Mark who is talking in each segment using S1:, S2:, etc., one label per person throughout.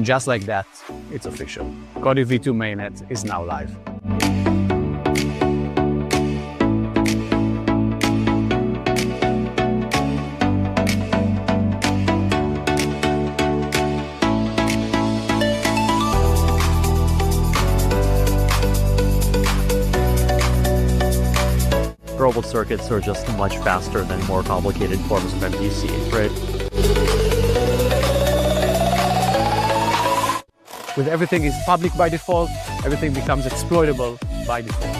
S1: just like that, it's official. COTI V2 mainnet is now live.
S2: Probable circuits are just much faster than more complicated forms of MPC, right?
S1: With everything is public by default, everything becomes exploitable by default.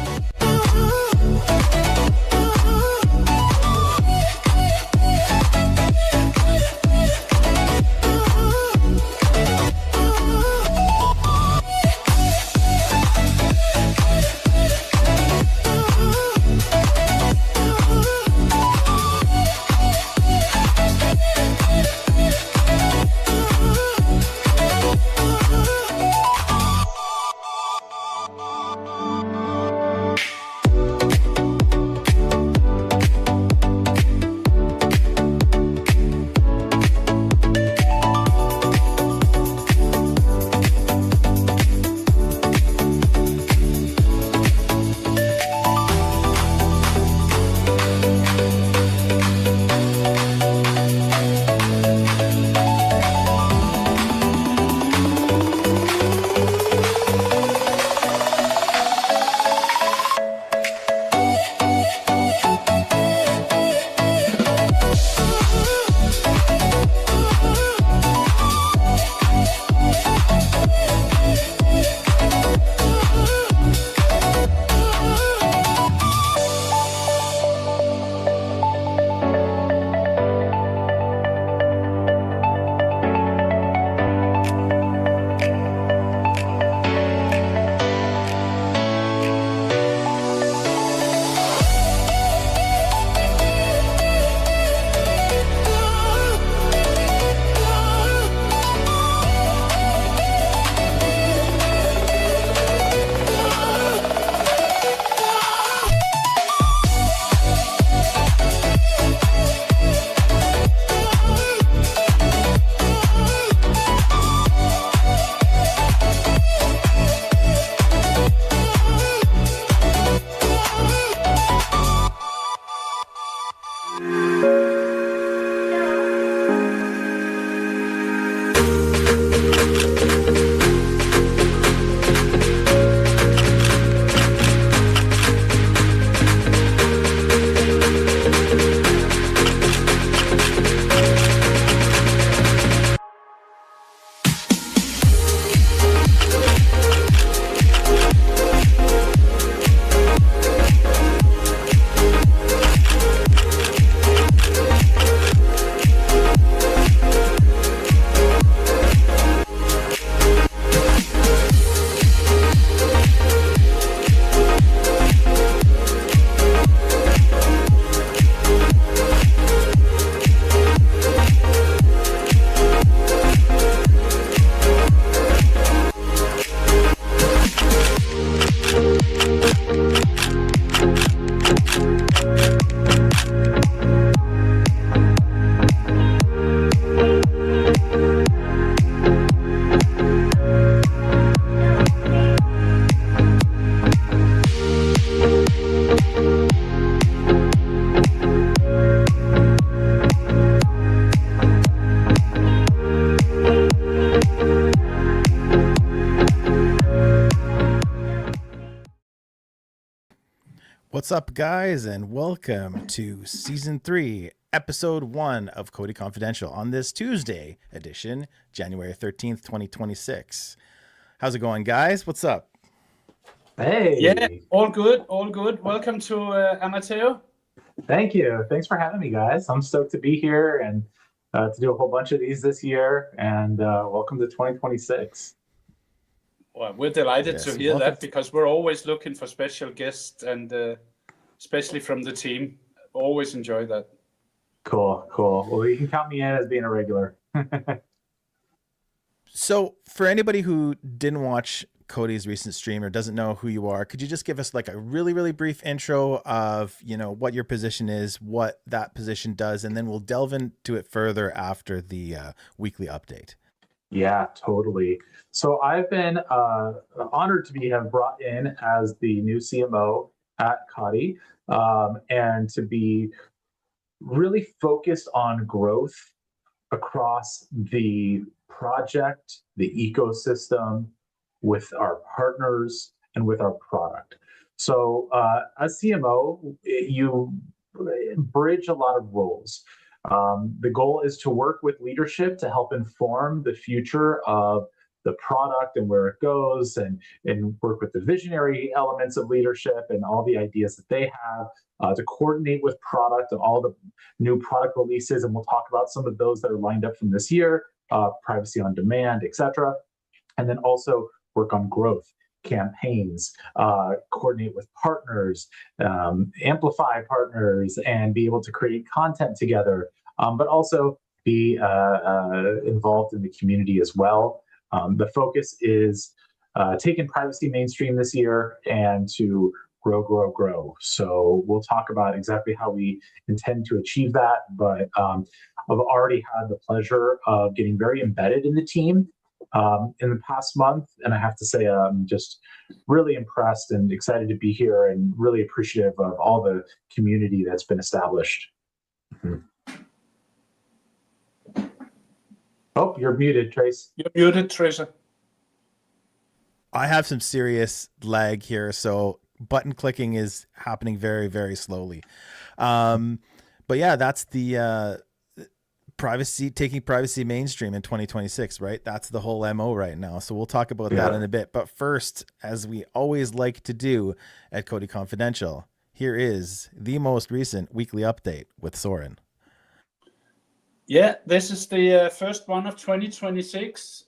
S3: What's up, guys, and welcome to Season 3, Episode 1 of COTI Confidential on this Tuesday edition, January 13th, 2026. How's it going, guys? What's up?
S4: Hey.
S5: Yeah, all good, all good. Welcome to Amateo.
S4: Thank you. Thanks for having me, guys. I'm stoked to be here and to do a whole bunch of these this year. And welcome to 2026.
S5: Well, we're delighted to hear
S3: welcome.
S5: that because we're always looking for special guests and especially from the team. Always enjoy that.
S4: Cool. Well, you can count me in as being a regular.
S3: So for anybody who didn't watch COTI's recent stream or doesn't know who you are, could you just give us like a really, really brief intro of, what your position is, what that position does, and then we'll delve into it further after the weekly update.
S4: Yeah, totally. So I've been honored to have brought in as the new CMO at COTI, and to be really focused on growth across the project, the ecosystem, with our partners, and with our product. So, as CMO, you bridge a lot of roles. The goal is to work with leadership to help inform the future of the product and where it goes, and work with the visionary elements of leadership and all the ideas that they have, to coordinate with product and all the new product releases. And we'll talk about some of those that are lined up from this year, privacy on demand, etc. And then also work on growth campaigns, coordinate with partners, amplify partners, and be able to create content together, but also be involved in the community as well. The focus is taking privacy mainstream this year and to grow. So we'll talk about exactly how we intend to achieve that. But I've already had the pleasure of getting very embedded in the team in the past month. And I have to say, I'm just really impressed and excited to be here, and really appreciative of all the community that's been established. Mm-hmm. Oh, you're muted, Trace.
S5: You're muted, Tracer.
S3: I have some serious lag here, so button clicking is happening very, very slowly. But yeah, that's the taking privacy mainstream in 2026, right? That's the whole MO right now. So we'll talk about that in a bit. But first, as we always like to do at COTI Confidential, here is the most recent weekly update with Soren.
S5: Yeah, this is the first one of 2026,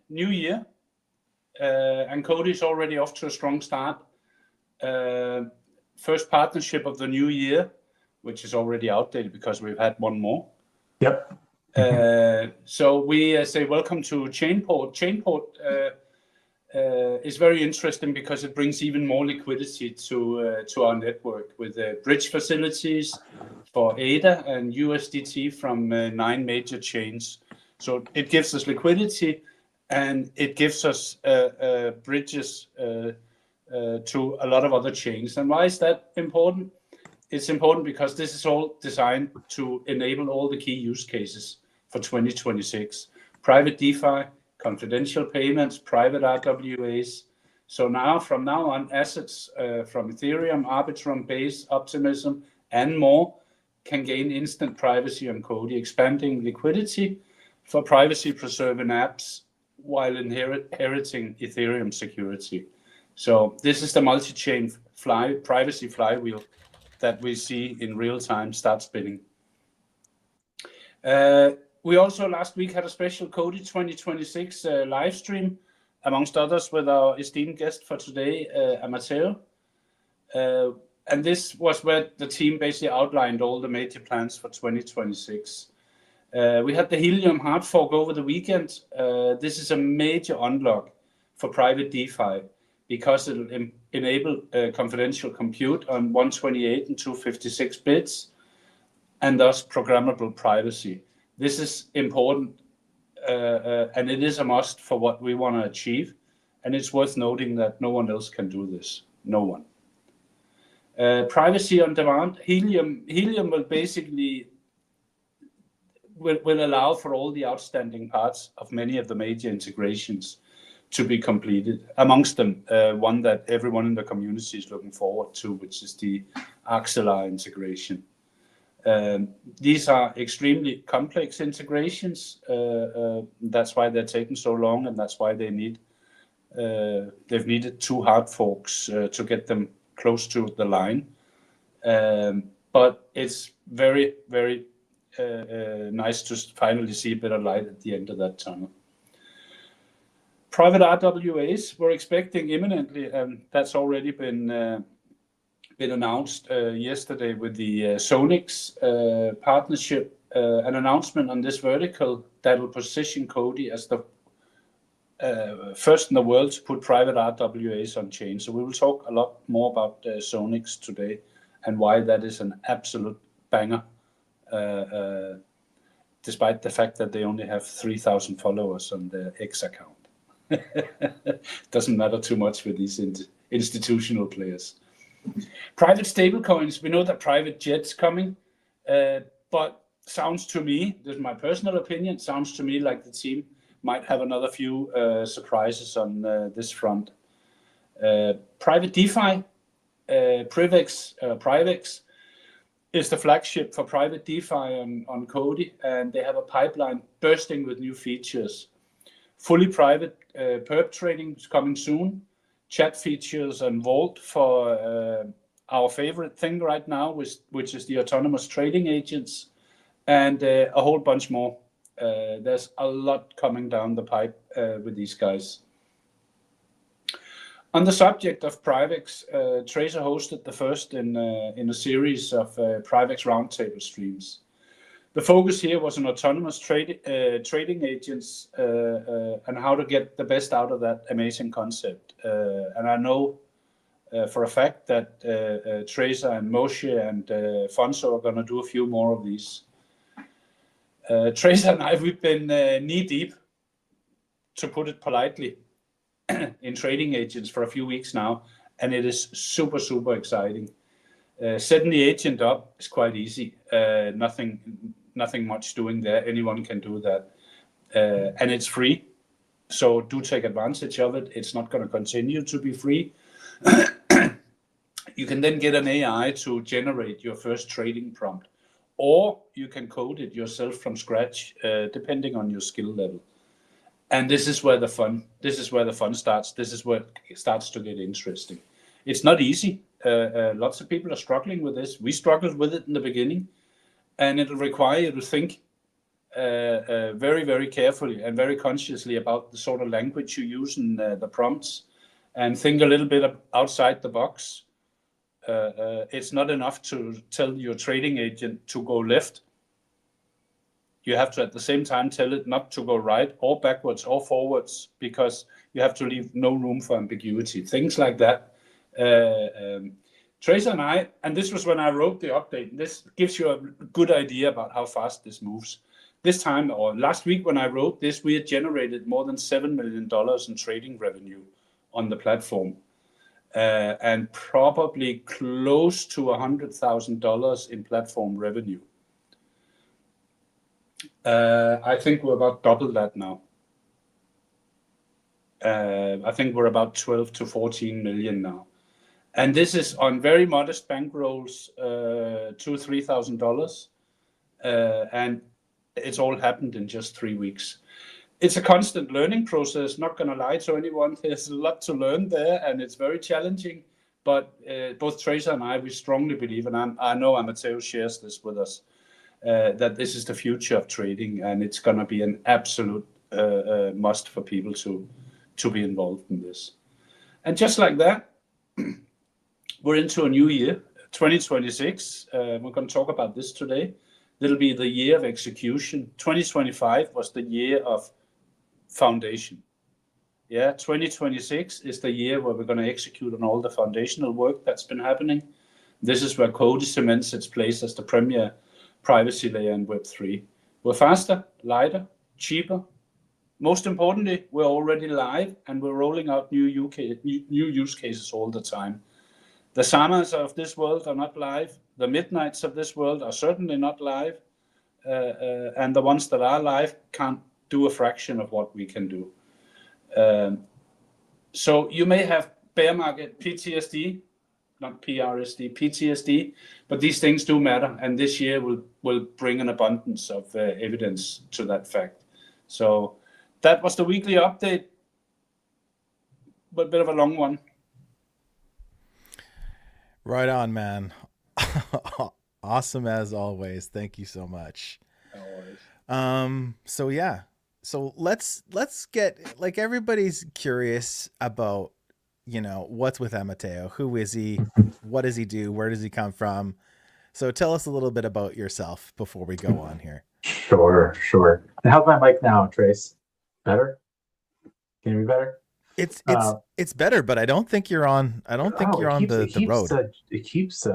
S5: new year. And COTI is already off to a strong start. First partnership of the new year, which is already outdated because we've had one more.
S4: Yep.
S5: So we say welcome to Chainport. Chainport is very interesting because it brings even more liquidity to our network with bridge facilities for ADA and USDT from 9 major chains. So it gives us liquidity, and it gives us bridges to a lot of other chains. And why is that important? It's important because this is all designed to enable all the key use cases for 2026. Private DeFi, confidential payments, private RWAs. So now, from now on, assets from Ethereum, Arbitrum, Base, Optimism, and more can gain instant privacy on COTI, expanding liquidity for privacy-preserving apps while inheriting Ethereum security. So this is the multi-chain privacy flywheel that we see in real time start spinning. We also last week had a special COTI 2026 live stream, amongst others, with our esteemed guest for today, Amateo. And this was where the team basically outlined all the major plans for 2026. We had the Helium hard fork over the weekend. This is a major unlock for private DeFi because it will enable confidential compute on 128 and 256 bits, and thus programmable privacy. This is important, and it is a must for what we want to achieve. And it's worth noting that no one else can do this. No one. Privacy on demand. Helium will basically will allow for all the outstanding parts of many of the major integrations to be completed. Amongst them, one that everyone in the community is looking forward to, which is the Axelar integration. These are extremely complex integrations. That's why they're taking so long, and that's why they've needed 2 hard forks to get them close to the line. But it's very, very nice to finally see a bit of light at the end of that tunnel. Private RWAs we're expecting imminently, and that's already been announced yesterday with the Zonix partnership, an announcement on this vertical that will position COTI as the first in the world to put private RWAs on chain. So we will talk a lot more about Zonix today and why that is an absolute banger despite the fact that they only have 3,000 followers on their X account. Doesn't matter too much with these institutional players. Private stablecoins, we know that private jet's coming, but sounds to me, this is my personal opinion, sounds to me like the team might have another few surprises on this front. Private DeFi, Privex is the flagship for private DeFi on COTI, and they have a pipeline bursting with new features. Fully private perp trading is coming soon. Chat features and Vault for our favorite thing right now, which is the autonomous trading agents, and a whole bunch more. There's a lot coming down the pipe with these guys. On the subject of Privex, Tracer hosted the first in a series of Privex roundtable streams. The focus here was on autonomous trading agents and how to get the best out of that amazing concept. And I know for a fact that Tracer and Moshe and Fonso are going to do a few more of these. Tracer and I, we've been knee-deep, to put it politely, in trading agents for a few weeks now, and it is super, super exciting. Setting the agent up is quite easy. Nothing much doing there. Anyone can do that. And it's free, so do take advantage of it. It's not going to continue to be free. You can then get an AI to generate your first trading prompt, or you can code it yourself from scratch, depending on your skill level. And this is where the fun starts. This is where it starts to get interesting. It's not easy. Lots of people are struggling with this. We struggled with it in the beginning, and it'll require you to think very, very carefully and very consciously about the sort of language you use in the prompts, and think a little bit outside the box. It's not enough to tell your trading agent to go left. You have to at the same time tell it not to go right or backwards or forwards, because you have to leave no room for ambiguity. Things like that. Tracer and I, and this was when I wrote the update, this gives you a good idea about how fast this moves. This time, or last week when I wrote this, we had generated more than $7 million in trading revenue on the platform. And probably close to $100,000 in platform revenue. I think we're about double that now. I think we're about 12 to 14 million now. And this is on very modest bankrolls, $2,000-3,000. And it's all happened in just 3 weeks. It's a constant learning process, not going to lie to anyone. There's a lot to learn there, and it's very challenging. But both Tracer and I, we strongly believe, and I know Amateo shares this with us, that this is the future of trading, and it's going to be an absolute must for people to be involved in this. And just like that, we're into a new year, 2026. We're going to talk about this today. It'll be the year of execution. 2025 was the year of foundation. Yeah, 2026 is the year where we're going to execute on all the foundational work that's been happening. This is where COTI cements its place as the premier privacy layer in Web3. We're faster, lighter, cheaper. Most importantly, we're already live, and we're rolling out new use cases all the time. The Samas of this world are not live. The Midnights of this world are certainly not live. And the ones that are live can't do a fraction of what we can do. So you may have bear market PTSD, not PRSD, PTSD, but these things do matter. And this year will bring an abundance of evidence to that fact. So that was the weekly update, but a bit of a long one.
S3: Right on, man. Awesome as always. Thank you so much.
S5: Always.
S3: So yeah. So let's get, like, everybody's curious about, what's with Amateo. Who is he? What does he do? Where does he come from? So tell us a little bit about yourself before we go on here.
S4: Sure. And how's my mic now, Trace? Better? Can you hear me better?
S3: It's better, but I don't think you're on. I don't think you're on the road.
S4: It keeps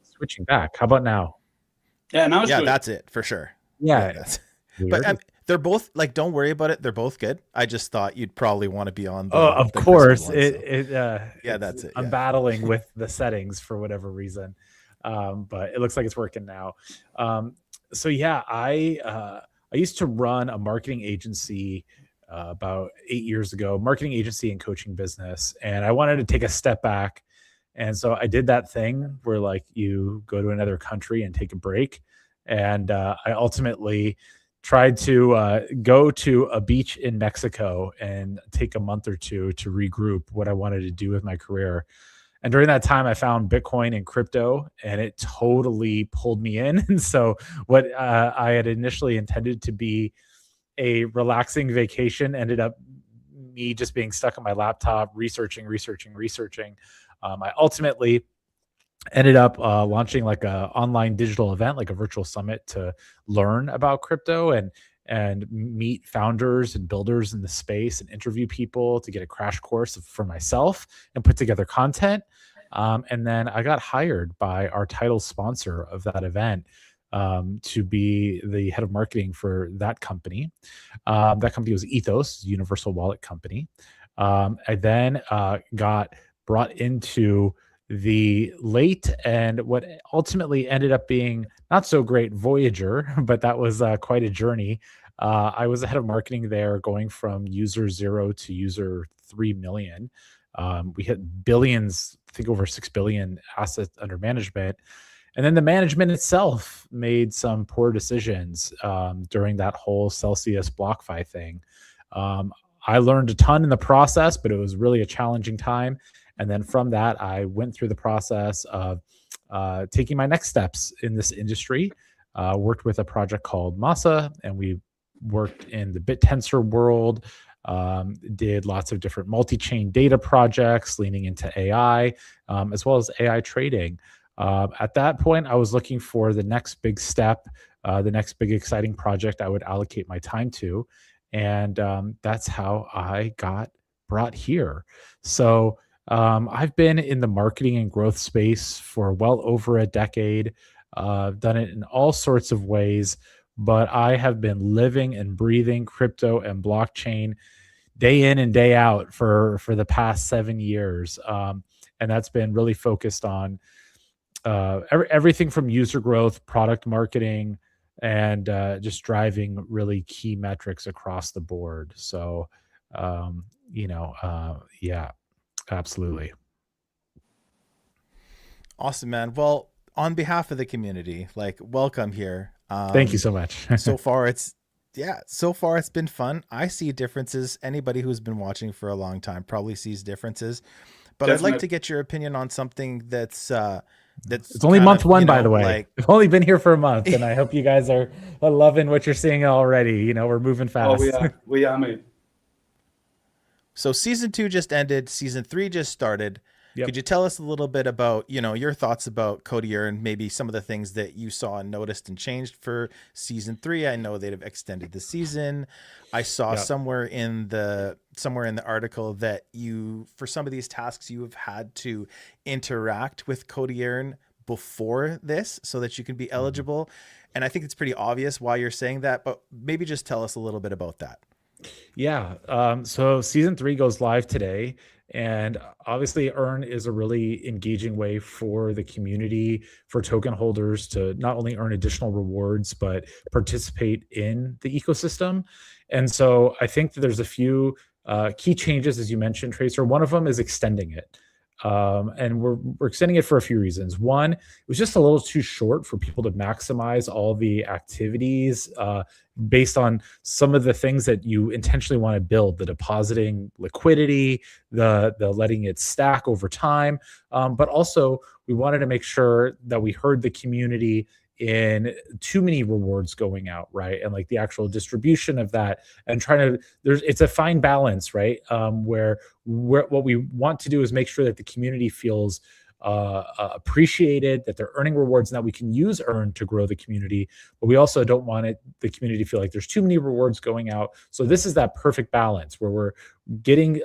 S2: switching back. How about now?
S5: Yeah, now it's good.
S3: That's it for sure.
S1: Yeah.
S3: that's.
S2: Weird.
S3: But they're both like, don't worry about it. They're both good. I just thought you'd probably want to be on the.
S1: Oh, of
S3: the Christmas
S1: course.
S3: one, so.
S1: Yeah,
S3: That's it.
S1: I'm
S3: Yeah.
S1: battling with the settings for whatever reason. But it looks like it's working now. So yeah, I used to run a marketing agency about 8 years ago, marketing agency and coaching business, and I wanted to take a step back. And so I did that thing where like you go to another country and take a break. And I ultimately tried to go to a beach in Mexico and take a month or two to regroup what I wanted to do with my career. And during that time, I found Bitcoin and crypto, and it totally pulled me in. And so, what I had initially intended to be a relaxing vacation ended up me just being stuck on my laptop, researching. I ultimately ended up launching like a online digital event, like a virtual summit, to learn about crypto and meet founders and builders in the space and interview people to get a crash course for myself and put together content. And then I got hired by our title sponsor of that event to be the head of marketing for that company. That company was Ethos, Universal Wallet Company. I then got brought into the late and what ultimately ended up being not so great Voyager, but that was quite a journey. I was the head of marketing there, going from user 0 to user 3 million. We hit billions, I think over 6 billion assets under management. And then the management itself made some poor decisions during that whole Celsius BlockFi thing. I learned a ton in the process, but it was really a challenging time. And then from that, I went through the process of taking my next steps in this industry. Worked with a project called Masa, and we worked in the BitTensor world. Did lots of different multi-chain data projects leaning into AI, as well as AI trading. At that point, I was looking for the next big step, the next big exciting project I would allocate my time to. And that's how I got brought here. So I've been in the marketing and growth space for well over a decade. Done it in all sorts of ways, but I have been living and breathing crypto and blockchain day in and day out for the past 7 years. And that's been really focused on everything from user growth, product marketing, and just driving really key metrics across the board. So, yeah, absolutely.
S3: Awesome, man. Well, on behalf of the community, like, welcome here.
S1: Thank you so much.
S3: so far it's been fun. I see differences. Anybody who's been watching for a long time probably sees differences. But I'd like to get your opinion on something that's
S1: it's only month one, by the way.
S3: Like,
S1: I've only been here for a month, and I hope you guys are loving what you're seeing already. We're moving fast.
S5: Oh, we are, mate.
S3: So season 2 just ended. Season 3 just started. Yep. Could you tell us a little bit about, your thoughts about COTI and maybe some of the things that you saw and noticed and changed for season 3? I know they've extended the season. I saw somewhere in the article that for some of these tasks, you have had to interact with COTI before this so that you can be eligible. And I think it's pretty obvious why you're saying that, but maybe just tell us a little bit about that.
S1: Yeah. So season 3 goes live today. And obviously, Earn is a really engaging way for the community, for token holders to not only earn additional rewards, but participate in the ecosystem. And so I think that there's a few key changes, as you mentioned, Tracer. One of them is extending it. And we're extending it for a few reasons. One, it was just a little too short for people to maximize all the activities based on some of the things that you intentionally want to build: the depositing liquidity, the letting it stack over time. But also, we wanted to make sure that we heard the community in too many rewards going out, right? And like the actual distribution of that, and it's a fine balance, right? Where what we want to do is make sure that the community feels appreciated, that they're earning rewards, and that we can use earn to grow the community. But we also don't want the community to feel like there's too many rewards going out. So this is that perfect balance where we're getting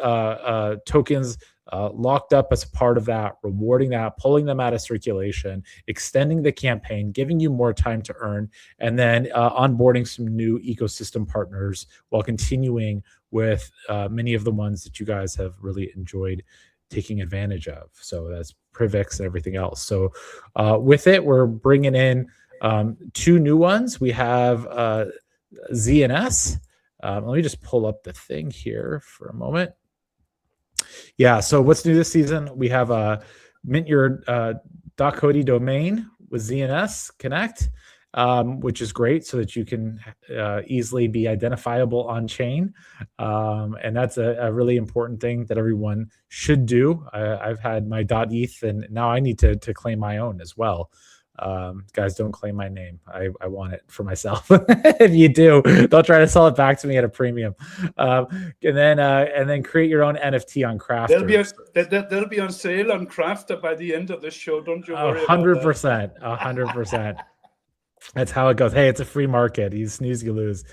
S1: tokens locked up as a part of that, rewarding that, pulling them out of circulation, extending the campaign, giving you more time to earn, and then onboarding some new ecosystem partners while continuing with many of the ones that you guys have really enjoyed taking advantage of. So that's Privix and everything else. So with it, we're bringing in 2 new ones. We have ZNS. Let me just pull up the thing here for a moment. Yeah, so what's new this season? We have a mint your .COTI domain with ZNS Connect, which is great so that you can easily be identifiable on chain. And that's a really important thing that everyone should do. I've had my .eth, and now I need to claim my own as well. Guys, don't claim my name. I want it for myself. If you do, they'll try to sell it back to me at a premium. And then create your own NFT on Crafter.
S5: They'll be on sale on Crafter by the end of this show. Don't you worry
S1: 100%, 100%. That's how it goes. Hey, it's a free market. You snooze, you lose.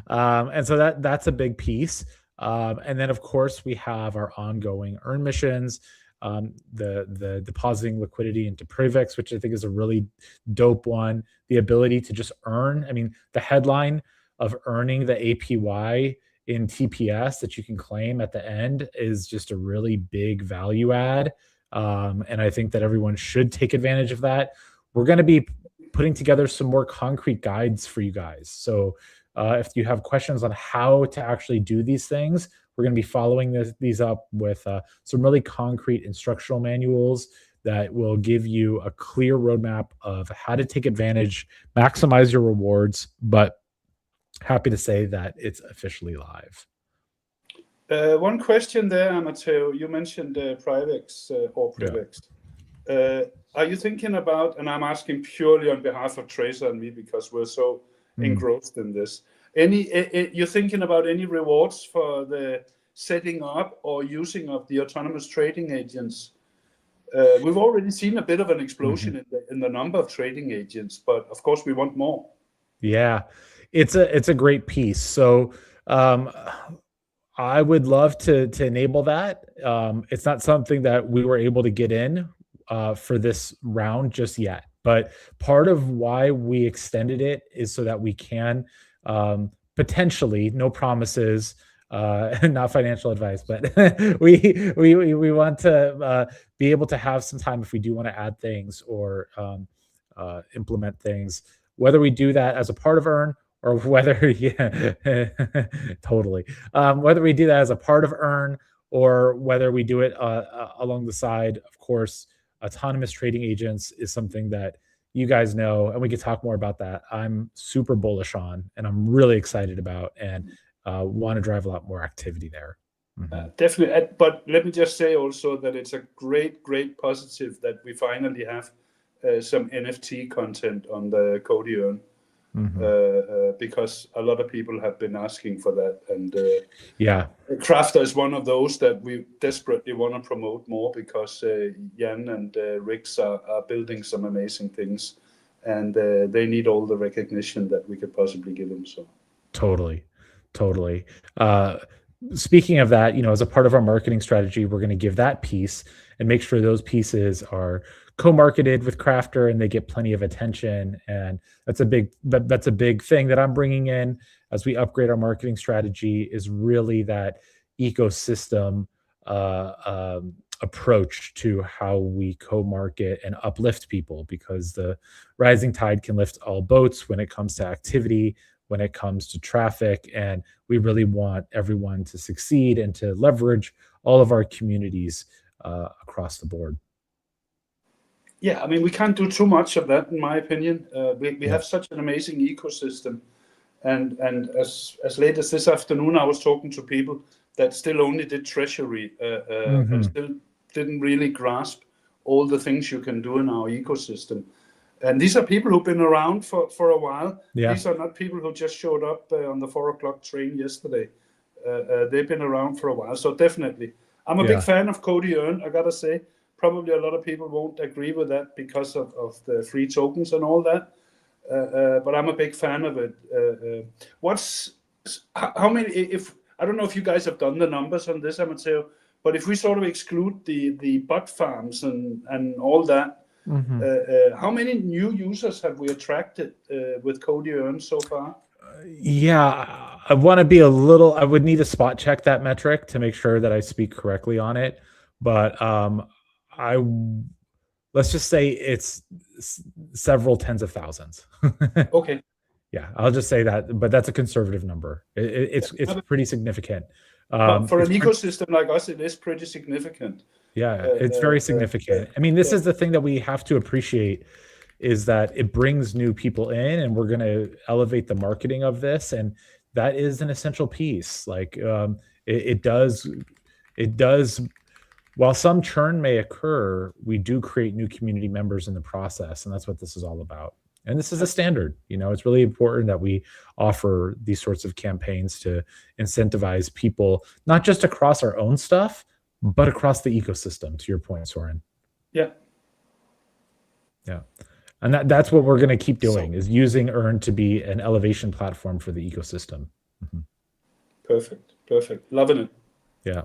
S1: And so that's a big piece. And then of course we have our ongoing earn missions. The depositing liquidity into Privix, which I think is a really dope one. The ability to just earn. I mean, the headline of earning the APY in TPS that you can claim at the end is just a really big value add. And I think that everyone should take advantage of that. We're going to be putting together some more concrete guides for you guys. So if you have questions on how to actually do these things, we're going to be following these up with some really concrete instructional manuals that will give you a clear roadmap of how to take advantage, maximize your rewards, but happy to say that it's officially live.
S5: One question there, Amateo. You mentioned Privix or Privix. Yeah. Are you thinking about, and I'm asking purely on behalf of Tracer and me because we're so engrossed in this, you're thinking about any rewards for the setting up or using of the autonomous trading agents? We've already seen a bit of an explosion in the number of trading agents, but of course we want more.
S1: Yeah, it's a great piece. So I would love to enable that. It's not something that we were able to get in for this round just yet, but part of why we extended it is so that we can potentially, no promises, not financial advice, but we want to be able to have some time if we do want to add things or implement things, whether we do that as a part of earn or whether totally whether we do that as a part of earn or whether we do it along the side. Of course, autonomous trading agents is something that you guys know, and we can talk more about that. I'm super bullish on, and I'm really excited about, and want to drive a lot more activity there.
S5: Definitely. But let me just say also that it's a great positive that we finally have some NFT content on the COTI Earn. Because a lot of people have been asking for that, and Crafter is one of those that we desperately want to promote more because Jan and Rix are building some amazing things, and they need all the recognition that we could possibly give them. So
S1: totally. Speaking of that, as a part of our marketing strategy, we're going to give that piece and make sure those pieces are co-marketed with Crafter and they get plenty of attention. And that's a big thing that I'm bringing in as we upgrade our marketing strategy, is really that ecosystem approach to how we co-market and uplift people, because the rising tide can lift all boats when it comes to activity, when it comes to traffic, and we really want everyone to succeed and to leverage all of our communities across the board.
S5: Yeah, I mean, we can't do too much of that, in my opinion. We have such an amazing ecosystem, and as late as this afternoon, I was talking to people that still only did treasury and still didn't really grasp all the things you can do in our ecosystem. And these are people who've been around for a while. Yeah. These are not people who just showed up on the 4:00 train yesterday. They've been around for a while. So definitely, I'm a big fan of COTI Earn, I gotta say. probably a lot of people won't agree with that because of the free tokens and all that. But I'm a big fan of it. How many? If I don't know if you guys have done the numbers on this, Amateo, but if we sort of exclude the bot farms and all that, how many new users have we attracted with COTI Earn so far?
S1: Yeah, I want to be I would need to spot check that metric to make sure that I speak correctly on it. But I let's just say it's several tens of thousands.
S5: Okay.
S1: Yeah, I'll just say that, but that's a conservative number. It's pretty significant.
S5: For an ecosystem like us, it is pretty significant.
S1: Yeah, it's very significant. I mean, this is the thing that we have to appreciate, is that it brings new people in, and we're going to elevate the marketing of this, and that is an essential piece. Like it does. While some churn may occur, we do create new community members in the process, and that's what this is all about. And this is a standard. It's really important that we offer these sorts of campaigns to incentivize people, not just across our own stuff, but across the ecosystem, to your point, Soren.
S5: Yeah.
S1: Yeah. And that's what we're going to keep doing, is using Earn to be an elevation platform for the ecosystem.
S5: Perfect. Loving it.
S1: Yeah.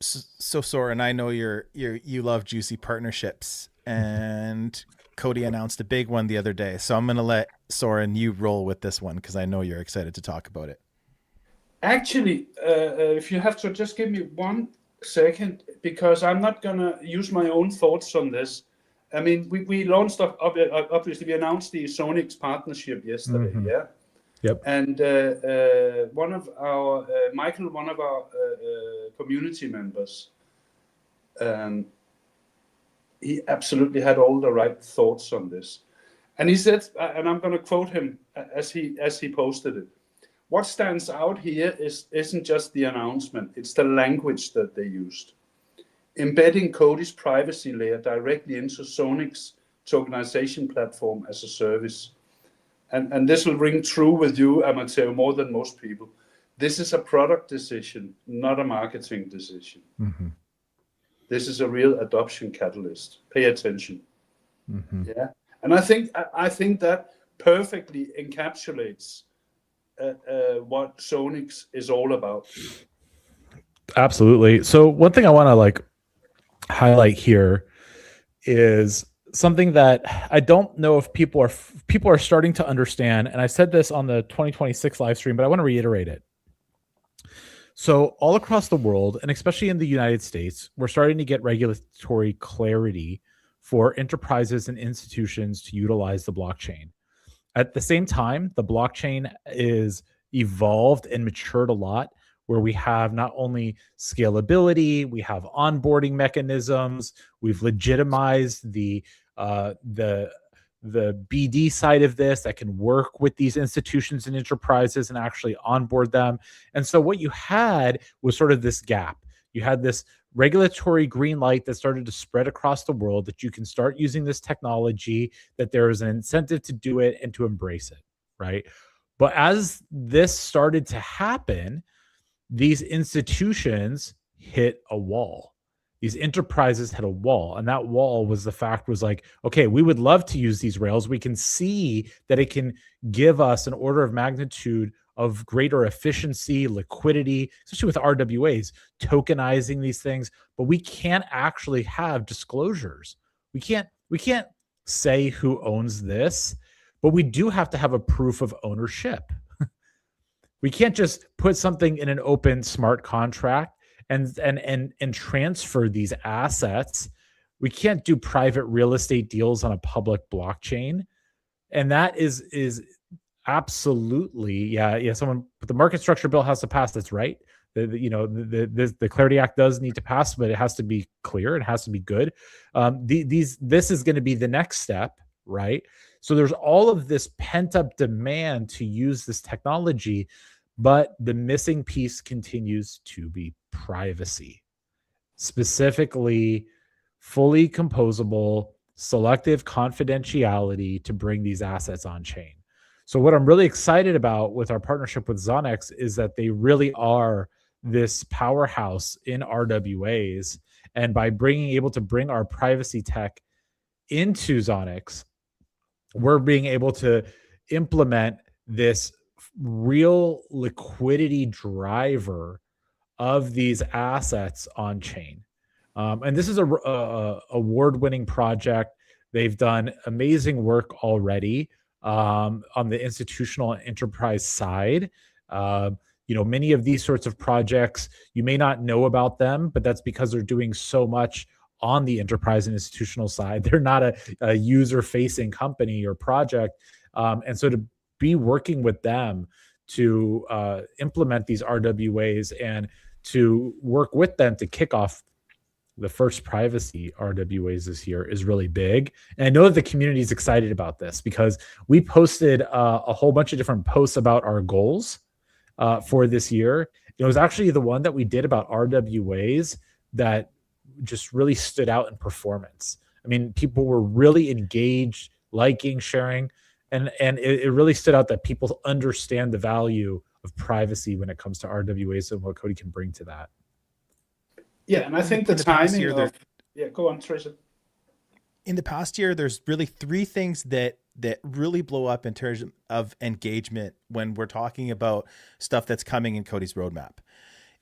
S3: So Soren, I know you love juicy partnerships, and COTI announced a big one the other day. So I'm going to let Soren, you roll with this one, because I know you're excited to talk about it.
S5: Actually, if you have to just give me 1 second, because I'm not going to use my own thoughts on this. I mean, we launched, obviously, we announced the Sonix partnership yesterday, yeah?
S1: Yep.
S5: And one of our, Michael, one of our community members, he absolutely had all the right thoughts on this. And he said, and I'm going to quote him as he posted it, what stands out here isn't just the announcement, it's the language that they used. Embedding COTI's privacy layer directly into Sonix tokenization platform as a service. And this will ring true with you, Amateo, more than most people. This is a product decision, not a marketing decision. This is a real adoption catalyst. Pay attention. Yeah, and I think that perfectly encapsulates what Sonix is all about.
S1: Absolutely. So one thing I want to highlight here is something that I don't know if people are starting to understand, and I said this on the 2026 live stream, but I want to reiterate it. So all across the world, and especially in the United States, we're starting to get regulatory clarity for enterprises and institutions to utilize the blockchain. At the same time, the blockchain is evolved and matured a lot, where we have not only scalability, we have onboarding mechanisms, we've legitimized the BD side of this that can work with these institutions and enterprises and actually onboard them. And so what you had was sort of this gap. You had this regulatory green light that started to spread across the world, that you can start using this technology, that there is an incentive to do it and to embrace it, right? But as this started to happen, these institutions hit a wall. These enterprises hit a wall, and that wall was okay, we would love to use these rails. We can see that it can give us an order of magnitude of greater efficiency, liquidity, especially with RWAs, tokenizing these things, but we can't actually have disclosures. We can't say who owns this, but we do have to have a proof of ownership. We can't just put something in an open smart contract and transfer these assets. We can't do private real estate deals on a public blockchain. And that is absolutely, but the market structure bill has to pass. That's right. The Clarity Act does need to pass, but it has to be clear. It has to be good. This is going to be the next step, right? So there's all of this pent up demand to use this technology, but the missing piece continues to be privacy, specifically fully composable, selective confidentiality to bring these assets on chain. So what I'm really excited about with our partnership with Zonex is that they really are this powerhouse in RWAs, And by able to bring our privacy tech into Zonix, we're being able to implement this real liquidity driver of these assets on chain. And this is a award-winning project. They've done amazing work already on the institutional and enterprise side. Many of these sorts of projects, you may not know about them, but that's because they're doing so much on the enterprise and institutional side. They're not a user-facing company or project. And so to be working with them to implement these RWAs and to work with them to kick off the first privacy RWAs this year is really big. And I know that the community is excited about this because we posted a whole bunch of different posts about our goals for this year. It was actually the one that we did about RWAs that just really stood out in performance. I mean, people were really engaged, liking, sharing, and it really stood out that people understand the value of privacy when it comes to RWAs and what COTI can bring to that.
S5: Yeah, and I think the timing of... Yeah, go on, Tracer.
S3: In the past year, there's really three things that really blow up in terms of engagement when we're talking about stuff that's coming in COTI's roadmap.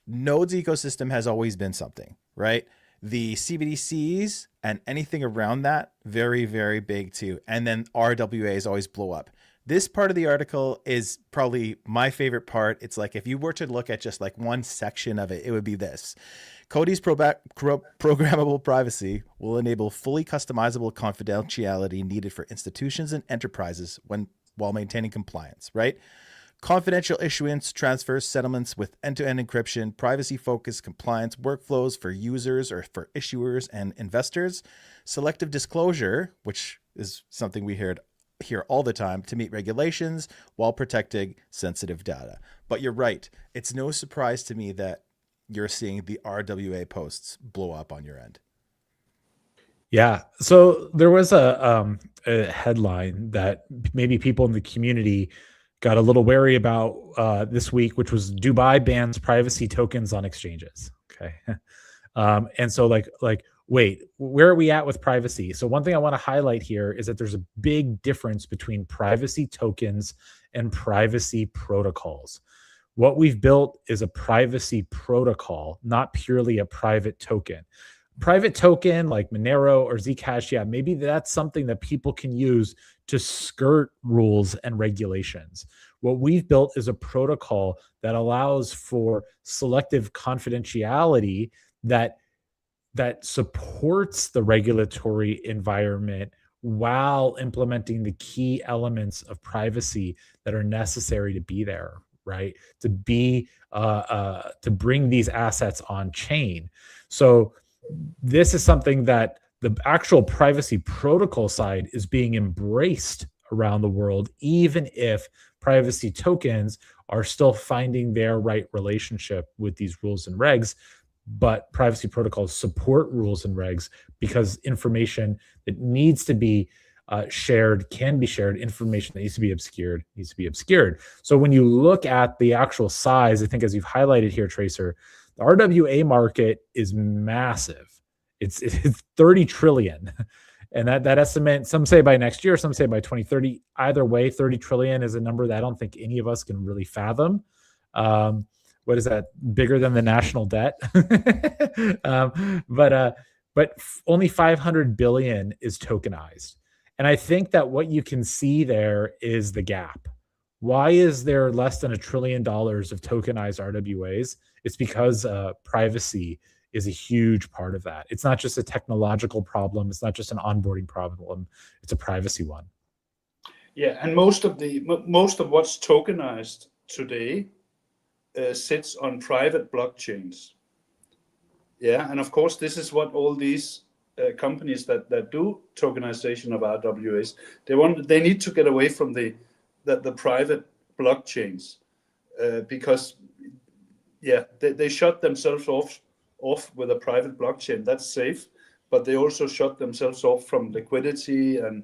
S3: Nodes ecosystem has always been something, right? The CBDCs and anything around that, very, very big too. And then RWAs always blow up. This part of the article is probably my favorite part. It's like, if you were to look at just like one section of it, it would be this. COTI's programmable privacy will enable fully customizable confidentiality needed for institutions and enterprises while maintaining compliance, right? Confidential issuance, transfers, settlements with end-to-end encryption, privacy-focused compliance workflows for users or for issuers and investors, selective disclosure, which is something we hear all the time, to meet regulations while protecting sensitive data. But you're right. It's no surprise to me that you're seeing the RWA posts blow up on your end.
S1: Yeah. So there was a headline that maybe people in the community got a little wary about this week, which was Dubai bans privacy tokens on exchanges. Okay. And so like, wait, where are we at with privacy? So one thing I want to highlight here is that there's a big difference between privacy tokens and privacy protocols. What we've built is a privacy protocol, not purely a private token. Private token like Monero or Zcash, yeah, maybe that's something that people can use to skirt rules and regulations. What we've built is a protocol that allows for selective confidentiality that supports the regulatory environment while implementing the key elements of privacy that are necessary to be there, right? To bring these assets on chain. So this is something that the actual privacy protocol side is being embraced around the world, even if privacy tokens are still finding their right relationship with these rules and regs. But privacy protocols support rules and regs because information that needs to be shared can be shared. Information that needs to be obscured So when you look at the actual size, I think as you've highlighted here, Tracer, the RWA market is massive. It's 30 trillion. And that estimate, some say by next year, some say by 2030. Either way, 30 trillion is a number that I don't think any of us can really fathom. What is that? Bigger than the national debt. But only 500 billion is tokenized. And I think that what you can see there is the gap. Why is there less than $1 trillion of tokenized RWAs? It's because privacy is a huge part of that. It's not just a technological problem. It's not just an onboarding problem. It's a privacy one.
S5: Yeah, and most of what's tokenized today sits on private blockchains. Yeah, and of course, this is what all these companies that do tokenization of RWAs, they need to get away from the private blockchains because they shut themselves off with a private blockchain. That's safe, but they also shut themselves off from liquidity and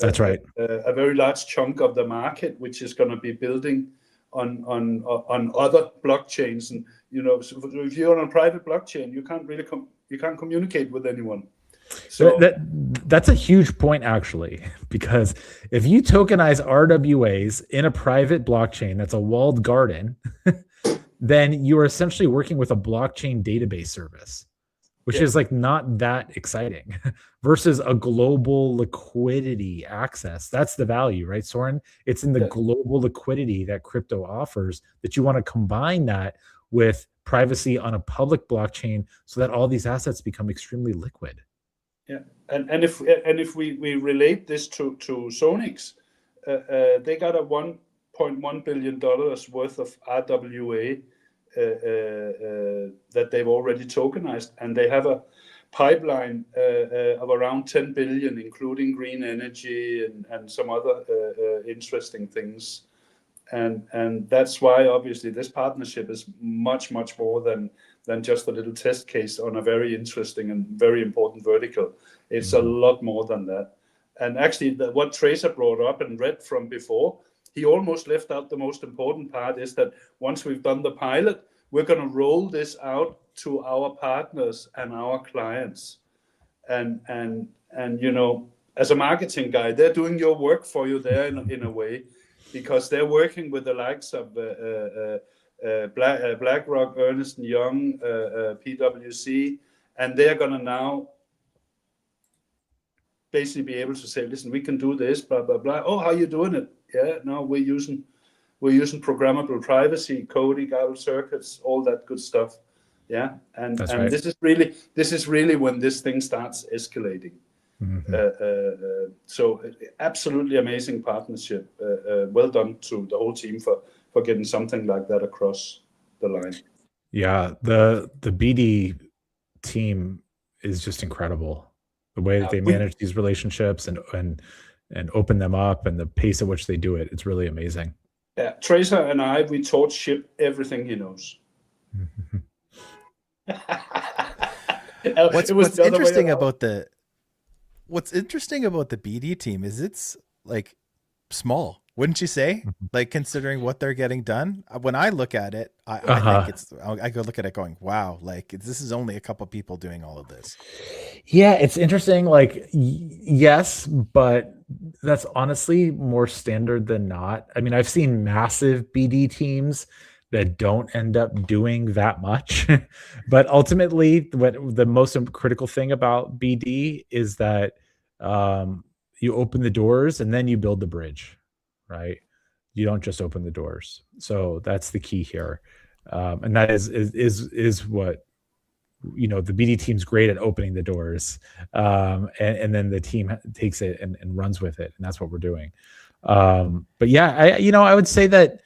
S1: that's right.
S5: A very large chunk of the market, which is going to be building on other blockchains. And so if you're on a private blockchain, you can't really You can't communicate with anyone. So
S1: that's a huge point, actually, because if you tokenize RWAs in a private blockchain that's a walled garden, then you are essentially working with a blockchain database service, which is like not that exciting versus a global liquidity access. That's the value, right, Soren? It's in the global liquidity that crypto offers that you want to combine that with privacy on a public blockchain so that all these assets become extremely liquid.
S5: Yeah, and if we relate this to Sonix, they got a $1.1 billion worth of RWA that they've already tokenized, and they have a pipeline of around 10 billion, including green energy and some other interesting things. And that's why obviously this partnership is much more than just a little test case on a very interesting and very important vertical. It's a lot more than that. And actually, what Tracer brought up and read from before, he almost left out the most important part, is that once we've done the pilot, we're going to roll this out to our partners and our clients. And you know, as a marketing guy, they're doing your work for you there in a way, because they're working with the likes of BlackRock, Ernst & Young, PwC, and they're going to now basically be able to say, listen, we can do this, blah, blah, blah. Oh, how are you doing it? Yeah, no, we're using programmable privacy, COTI, Gable circuits, all that good stuff. Yeah, and
S1: right.
S5: This is really when this thing starts escalating. So absolutely amazing partnership. Well done to the whole team for getting something like that across the line.
S1: Yeah, the BD team is just incredible. The way that they manage these relationships and open them up, and the pace at which they do it, it's really amazing.
S5: Yeah, Tracer and we taught Ship everything he knows.
S3: What's interesting about the BD team is it's like small, wouldn't you say? Like, considering what they're getting done. When I look at it, I think I go look at it going, wow, like this is only a couple people doing all of this.
S1: Yeah, it's interesting. Like, yes, but that's honestly more standard than not. I mean, I've seen massive BD teams that don't end up doing that much. But ultimately, what the most critical thing about BD is that you open the doors and then you build the bridge, right? You don't just open the doors. So that's the key here, and that is what, you know, the BD team's great at opening the doors, and then the team takes it and runs with it, and that's what we're doing. But yeah, I would say that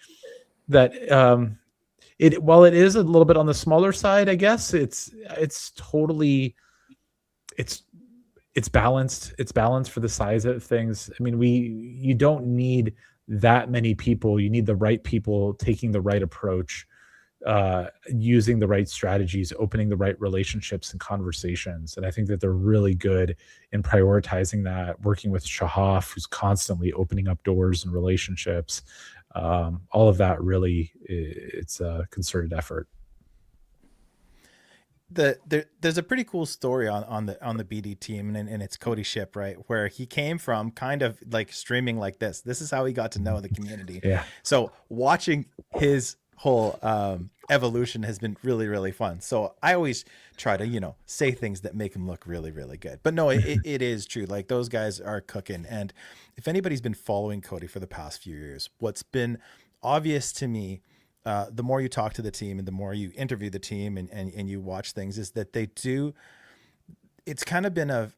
S1: it, while it is a little bit on the smaller side, I guess it's totally it's balanced. It's balanced for the size of things. I mean, you don't need that many people. You need the right people taking the right approach, using the right strategies, opening the right relationships and conversations. And I think that they're really good in prioritizing that, working with Shahaf, who's constantly opening up doors and relationships. All of that really, it's a concerted effort.
S3: There's a pretty cool story on the BD team and it's COTI Ship, right, where he came from kind of like streaming like this. This is how he got to know the community.
S1: Yeah.
S3: So watching his whole evolution has been really fun. So I always try to say things that make him look really good. But no, it is true. Like, those guys are cooking. And if anybody's been following COTI for the past few years, what's been obvious to me, the more you talk to the team and the more you interview the team and you watch things, is that they do. It's kind of been a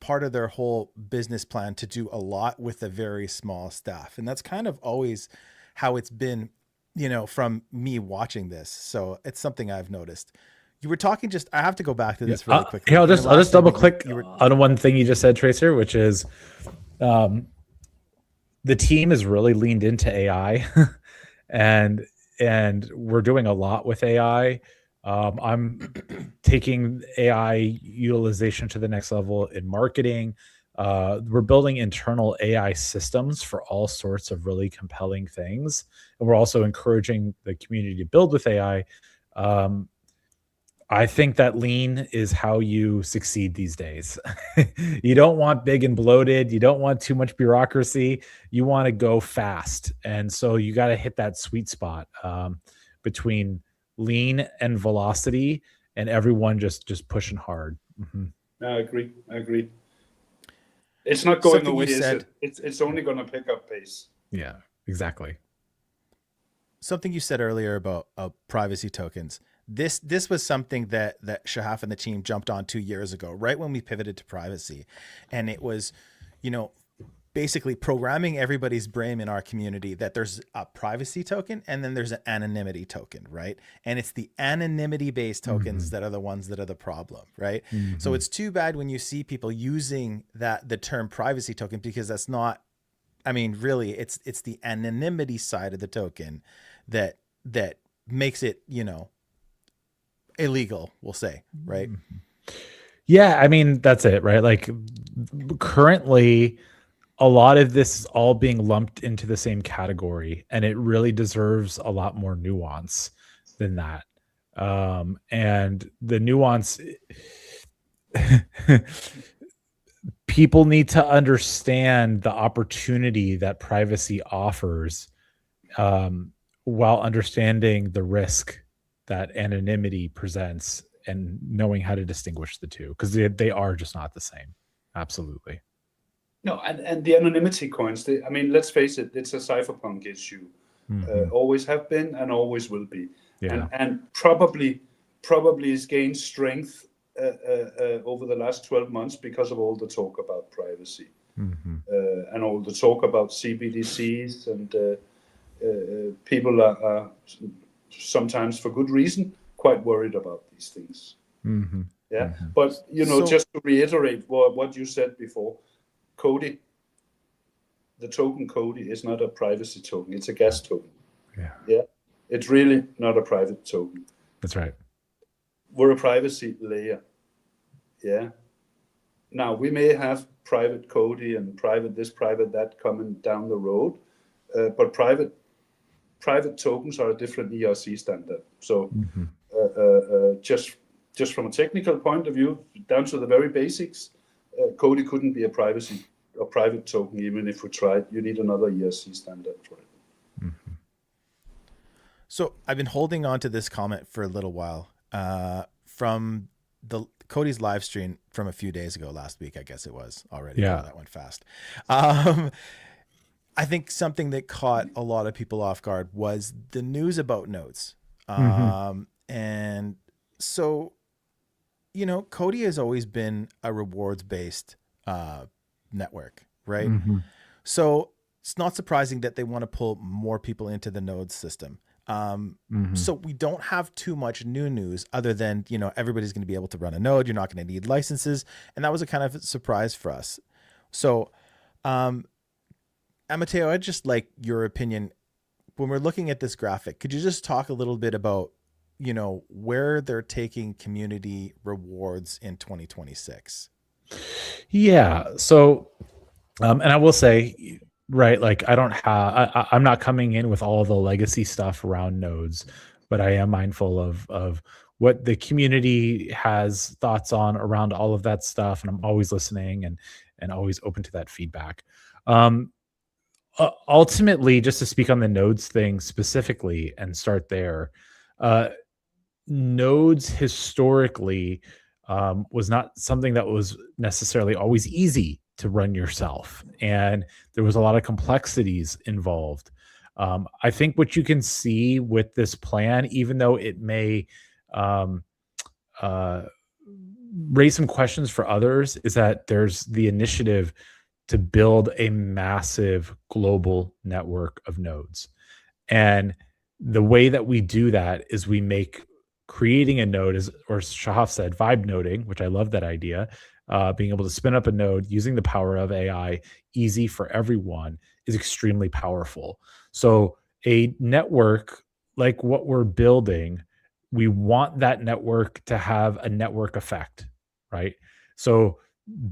S3: part of their whole business plan to do a lot with a very small staff, and that's kind of always how it's been, from me watching this. So it's something I've noticed. You were talking I have to go back to this really quickly.
S1: I'll just double click on one thing you just said, Tracer, which is the team has really leaned into AI and we're doing a lot with AI. I'm taking AI utilization to the next level in marketing. We're building internal AI systems for all sorts of really compelling things. And we're also encouraging the community to build with AI. I think that lean is how you succeed these days. You don't want big and bloated. You don't want too much bureaucracy. You want to go fast, and so you got to hit that sweet spot between lean and velocity, and everyone just pushing hard.
S5: I agree. It's not going
S3: Something
S5: away,
S3: you
S5: is
S3: said-
S5: it? It's only going to pick up pace.
S1: Yeah, exactly.
S3: Something you said earlier about privacy tokens. This was something that Shahaf and the team jumped on 2 years ago, right when we pivoted to privacy, and it was, basically programming everybody's brain in our community that there's a privacy token and then there's an anonymity token, right? And it's the anonymity based tokens that are the ones that are the problem, right? So it's too bad when you see people using the term privacy token, because that's not, I mean, really it's the anonymity side of the token that makes it, illegal, we'll say, right?
S1: Yeah, I mean, that's it, right? Like currently a lot of this is all being lumped into the same category, and it really deserves a lot more nuance than that. And the nuance, people need to understand the opportunity that privacy offers, while understanding the risk that anonymity presents and knowing how to distinguish the two, because they are just not the same. Absolutely.
S5: No, and the anonymity coins, let's face it, it's a cypherpunk issue. Always have been and always will be.
S1: Yeah.
S5: And probably has gained strength over the last 12 months because of all the talk about privacy and all the talk about CBDCs, and people are sometimes, for good reason, quite worried about these things. Yeah, but just to reiterate what you said before, COTI, the token COTI is not a privacy token. It's a gas token. Yeah. It's really not a private token.
S1: That's right.
S5: We're a privacy layer. Yeah. Now, we may have private COTI and private this, private that coming down the road, but private tokens are a different ERC standard. So just from a technical point of view, down to the very basics, COTI couldn't be a private token, even if we tried. You need another ERC standard for it.
S3: So I've been holding on to this comment for a little while from the COTI's live stream from a few days ago, last week, I guess it was already.
S1: Yeah.
S3: Oh, that went fast. I think something that caught a lot of people off guard was the news about nodes. And so, COTI has always been a rewards-based network, right? So it's not surprising that they want to pull more people into the node system. So we don't have too much new news other than, everybody's going to be able to run a node. You're not going to need licenses. And that was a kind of surprise for us. So, Amateo, I'd just like your opinion. When we're looking at this graphic, could you just talk a little bit about, where they're taking community rewards in 2026?
S1: Yeah. So, and I will say, right, like I'm not coming in with all the legacy stuff around nodes, but I am mindful of what the community has thoughts on around all of that stuff. And I'm always listening and always open to that feedback. Ultimately, just to speak on the nodes thing specifically and start there, nodes historically was not something that was necessarily always easy to run yourself, and there was a lot of complexities involved. I think what you can see with this plan, even though it may raise some questions for others, is that there's the initiative to build a massive global network of nodes. And the way that we do that is we make creating a node, or Shahaf said, vibe noding, which I love that idea, being able to spin up a node using the power of AI, easy for everyone, is extremely powerful. So a network like what we're building, we want that network to have a network effect, right? So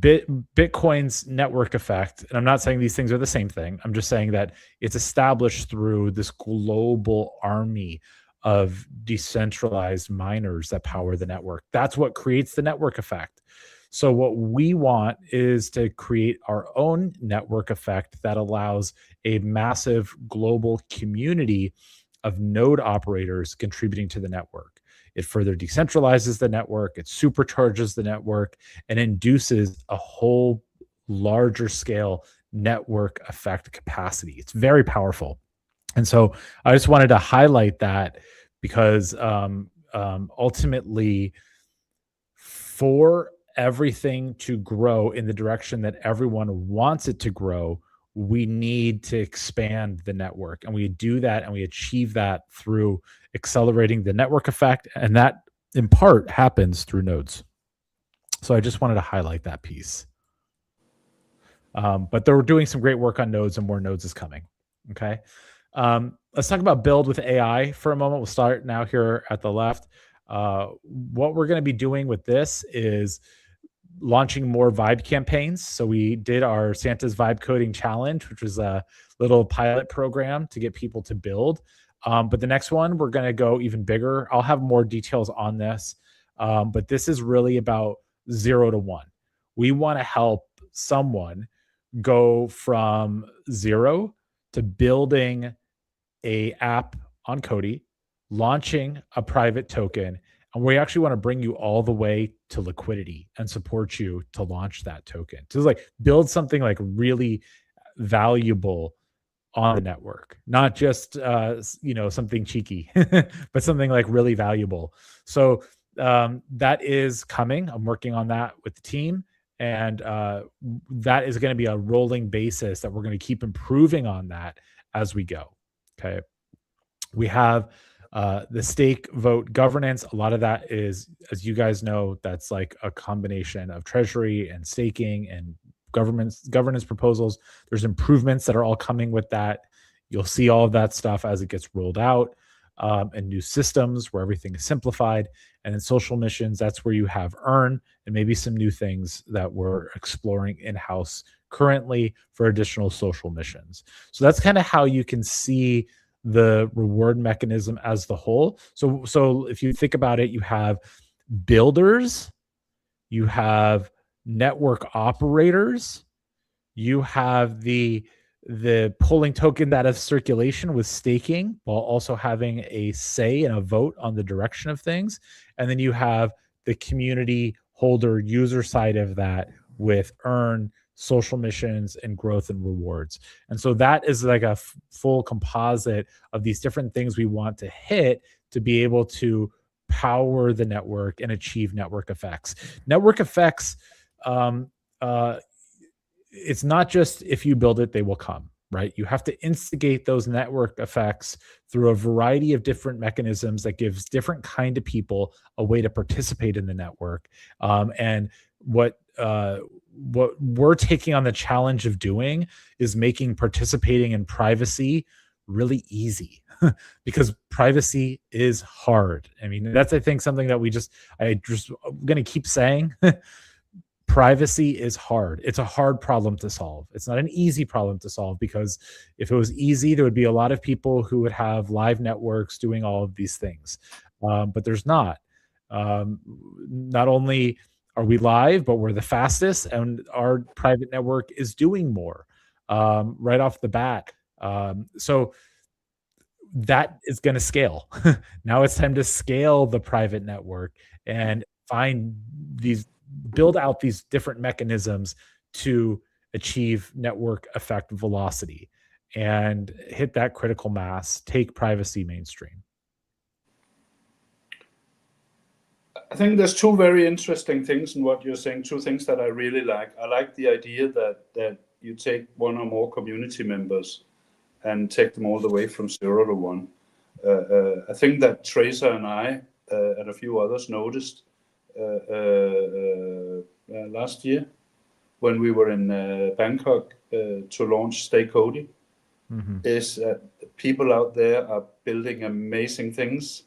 S1: Bitcoin's network effect, and I'm not saying these things are the same thing. I'm just saying that it's established through this global army of decentralized miners that power the network. That's what creates the network effect. So what we want is to create our own network effect that allows a massive global community of node operators contributing to the network. It further decentralizes the network, it supercharges the network, and induces a whole larger scale network effect capacity. It's very powerful. And so I just wanted to highlight that because ultimately, for everything to grow in the direction that everyone wants it to grow, we need to expand the network. And we do that and we achieve that through accelerating the network effect. And that, in part, happens through nodes. So I just wanted to highlight that piece. But they're doing some great work on nodes, and more nodes is coming. Okay. Let's talk about build with AI for a moment. We'll start now here at the left. What we're going to be doing with this is launching more vibe campaigns. So we did our Santa's Vibe Coding Challenge, which was a little pilot program to get people to build. But the next one, we're going to go even bigger. I'll have more details on this. But this is really about 0 to 1. We want to help someone go from 0 to building a app on COTI, launching a private token, and we actually want to bring you all the way to liquidity and support you to launch that token. To like build something like really valuable on the network, not just something cheeky, but something like really valuable. So that is coming. I'm working on that with the team. And that is going to be a rolling basis that we're going to keep improving on that as we go. Okay. We have the stake vote governance. A lot of that is, as you guys know, that's like a combination of treasury and staking and governance proposals. There's improvements that are all coming with that. You'll see all of that stuff as it gets rolled out, and new systems where everything is simplified. And in social missions, that's where you have earn and maybe some new things that we're exploring in-house currently for additional social missions. So that's kind of how you can see the reward mechanism as the whole. So if you think about it, you have builders, you have network operators, you have the pulling token that has circulation with staking while also having a say and a vote on the direction of things. And then you have the community holder user side of that with earn, social missions, and growth and rewards. And so that is like a full composite of these different things we want to hit to be able to power the network and achieve network effects. Network effects, it's not just if you build it, they will come, right? You have to instigate those network effects through a variety of different mechanisms that gives different kind of people a way to participate in the network. And what we're taking on the challenge of doing is making participating in privacy really easy because privacy is hard. I mean, that's, I think, something that I'm going to keep saying. Privacy is hard. It's a hard problem to solve. It's not an easy problem to solve, because if it was easy, there would be a lot of people who would have live networks doing all of these things. But there's not. Not only are we live, but we're the fastest, and our private network is doing more right off the bat. So that is going to scale. Now it's time to scale the private network and build out these different mechanisms to achieve network effect velocity and hit that critical mass, take privacy mainstream.
S5: I think there's two very interesting things in what you're saying, two things that I really like. I like the idea that you take one or more community members and take them all the way from 0 to 1. I think that Tracer and I and a few others noticed last year when we were in Bangkok to launch Stay COTI, is that people out there are building amazing things,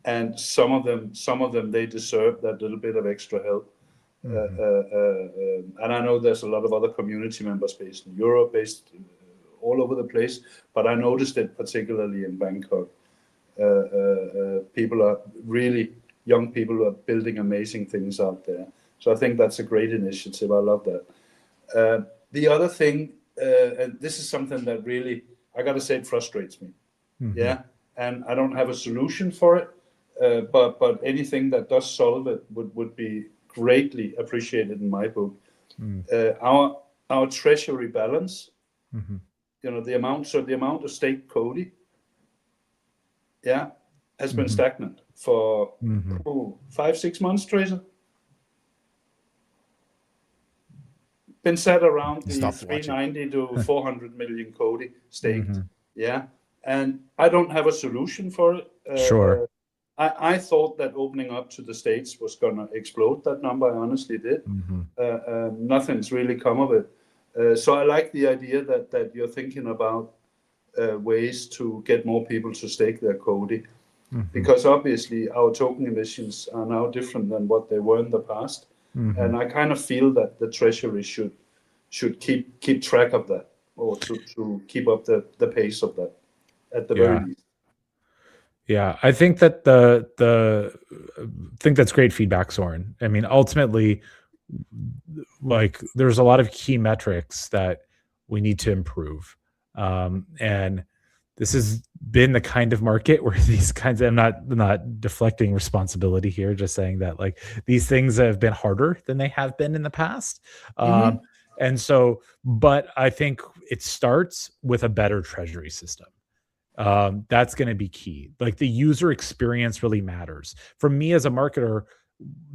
S5: and some of them they deserve that little bit of extra help. And I know there's a lot of other community members based in Europe, based all over the place, but I noticed it particularly in Bangkok. people are really, young people are building amazing things out there. So I think that's a great initiative. I love that. The other thing, and this is something that really, I got to say, it frustrates me. Yeah, and I don't have a solution for it, but anything that does solve it would be greatly appreciated in my book. Our treasury balance, the amount of stake COTI, has been stagnant for 5-6 months, Tracer. Been set around the 390 to 400 million COTI staked. Yeah, and I don't have a solution for it.
S1: Sure.
S5: I thought that opening up to the States was going to explode that number. I honestly did. Nothing's really come of it. So I like the idea that you're thinking about ways to get more people to stake their COTI, because obviously our token emissions are now different than what they were in the past. And I kind of feel that the Treasury should keep track of that, or to keep up the pace of that at the very least.
S1: Yeah, I think that think that's great feedback, Soren. I mean, ultimately, like, there's a lot of key metrics that we need to improve, and this has been the kind of market where these kinds of, I'm not deflecting responsibility here, just saying that, like, these things have been harder than they have been in the past. And so, but I think it starts with a better treasury system. That's going to be key. Like, the user experience really matters. For me as a marketer,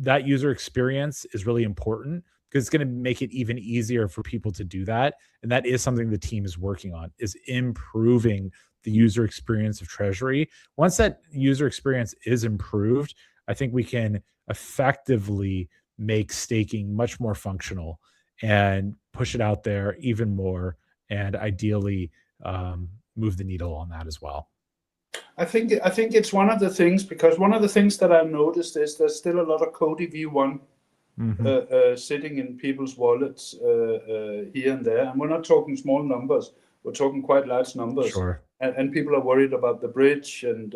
S1: that user experience is really important, because it's going to make it even easier for people to do that. And that is something the team is working on, is improving the user experience of Treasury. Once that user experience is improved, I think we can effectively make staking much more functional and push it out there even more, and ideally move the needle on that as well.
S5: I think it's one of the things, because one of the things that I've noticed is there's still a lot of COTI V1 sitting in people's wallets here and there, and we're not talking small numbers. We're talking quite large numbers.
S1: Sure.
S5: And people are worried about the bridge and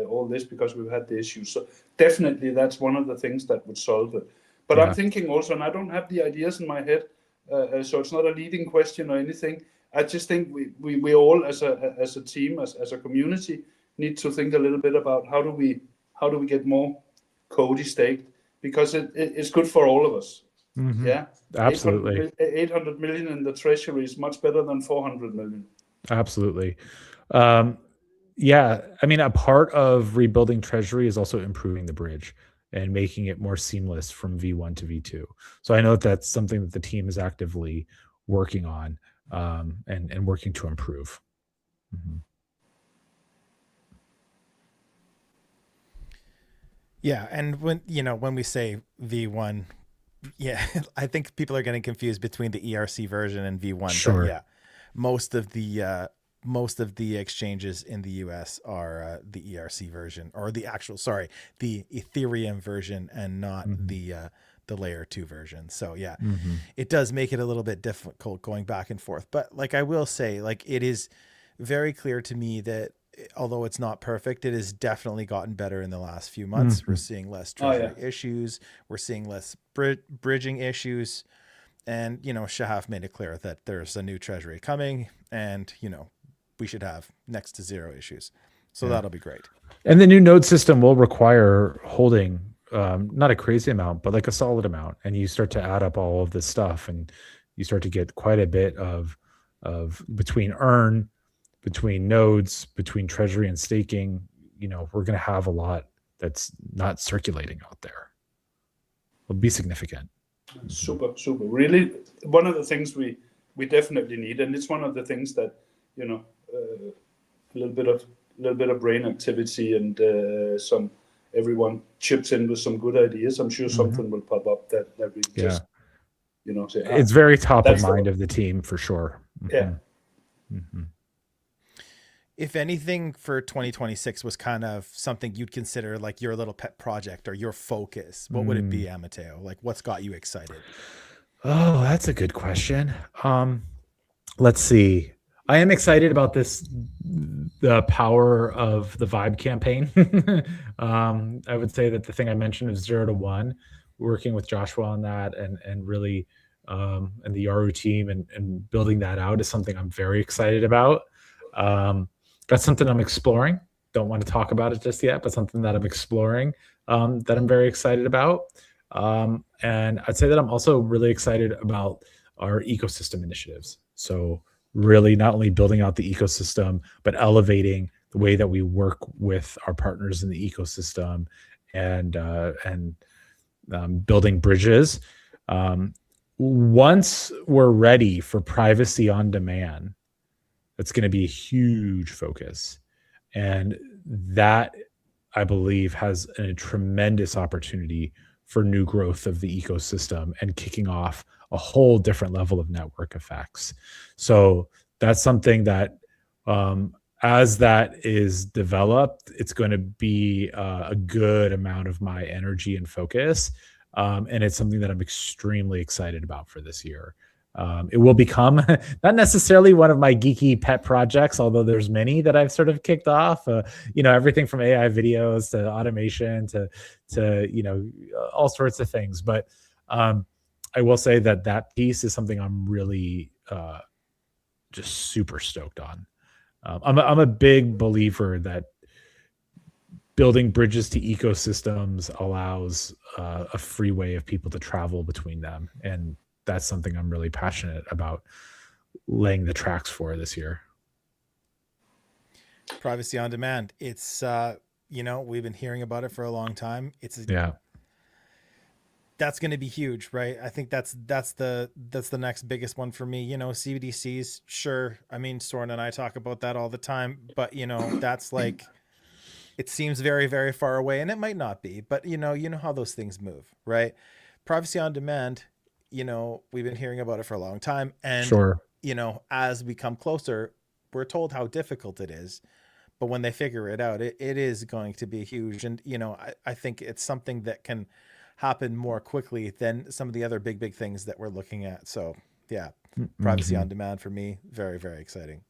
S5: all this, because we've had the issues. So definitely that's one of the things that would solve it. But I'm thinking also, and I don't have the ideas in my head, so it's not a leading question or anything. I just think we all as a team, as a community, need to think a little bit about how do we get more COTI staked, because it's good for all of us. Yeah,
S1: absolutely.
S5: 800 million in the treasury is much better than 400 million.
S1: Absolutely. Yeah, I mean, a part of rebuilding Treasury is also improving the bridge and making it more seamless from V1 to V2. So I know that that's something that the team is actively working on, and working to improve.
S3: Yeah, and when we say V1, I think people are getting confused between the ERC version and V1.
S1: Sure.
S3: But yeah, most of the exchanges in the US are the ERC version, or the Ethereum version, and not the layer 2 version. So yeah, it does make it a little bit difficult going back and forth. But like, I will say, like, it is very clear to me that although it's not perfect, it has definitely gotten better in the last few months. We're seeing less treasury issues. We're seeing less bridging issues. And, Shahaf made it clear that there's a new treasury coming, and, we should have next to zero issues. So that'll be great.
S1: And the new node system will require holding, not a crazy amount, but like a solid amount. And you start to add up all of this stuff, and you start to get quite a bit of between nodes, between treasury and staking. We're going to have a lot that's not circulating out there. It'll be significant.
S5: Super. Really, one of the things we definitely need, and it's one of the things that, a little bit of brain activity, and everyone chips in with some good ideas. I'm sure something will pop up that we just, say.
S1: It's very top of mind of the team for sure.
S5: Yeah.
S3: If anything for 2026 was kind of something you'd consider like your little pet project or your focus, what would it be, Amateo? Like, what's got you excited?
S1: Oh, that's a good question. Let's see. I am excited about this the power of the Vibe campaign. I would say that the thing I mentioned is 0 to 1, working with Joshua on that and really and the Yaru team and building that out is something I'm very excited about. That's something I'm exploring. Don't want to talk about it just yet, but something that I'm exploring that I'm very excited about. And I'd say that I'm also really excited about our ecosystem initiatives. So really not only building out the ecosystem, but elevating the way that we work with our partners in the ecosystem and building bridges. Once we're ready for privacy on demand, that's going to be a huge focus. And that, I believe, has a tremendous opportunity for new growth of the ecosystem and kicking off a whole different level of network effects. So that's something that, as that is developed, it's going to be a good amount of my energy and focus. And it's something that I'm extremely excited about for this year. It will become not necessarily one of my geeky pet projects, although there's many that I've sort of kicked off. Everything from AI videos to automation to all sorts of things. But I will say that piece is something I'm really just super stoked on. I'm a big believer that building bridges to ecosystems allows a free way of people to travel between them, and that's something I'm really passionate about laying the tracks for this year.
S3: Privacy on demand. It's we've been hearing about it for a long time. That's going to be huge, right? I think that's the next biggest one for me. CBDCs, sure. I mean, Soren and I talk about that all the time, but that's like, it seems very, very far away, and it might not be, but you know how those things move, right? Privacy on demand, we've been hearing about it for a long time, and
S1: Sure.
S3: as we come closer, we're told how difficult it is, but when they figure it out, it is going to be huge. And I think it's something that can happen more quickly than some of the other big things that we're looking at. So yeah, privacy on demand for me, very, very exciting.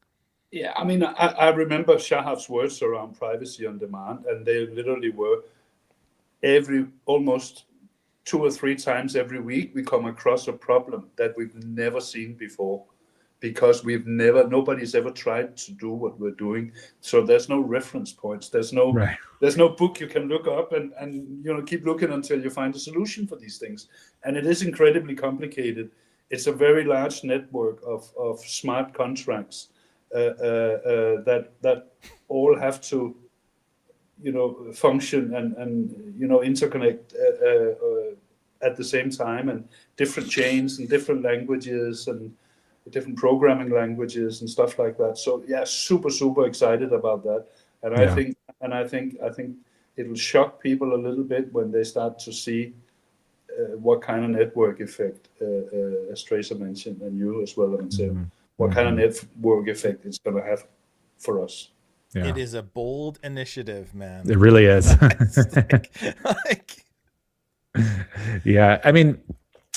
S5: Yeah, I mean, I remember Shahav's words around privacy on demand, and they literally were almost 2 or 3 times every week we come across a problem that we've never seen before, because nobody's ever tried to do what we're doing. So there's no reference points. There's no book you can look up and keep looking until you find a solution for these things. And it is incredibly complicated. It's a very large network of smart contracts that all have to function and interconnect at the same time, and different chains and different languages and different programming languages and stuff like that. So yeah, super excited about that. And I think it'll shock people a little bit when they start to see what kind of network effect, as Tracer mentioned, and you as well, Amateo, what kind of network effect it's going to have for us.
S3: Yeah. It is a bold initiative, man.
S1: It really is. Yeah, I mean,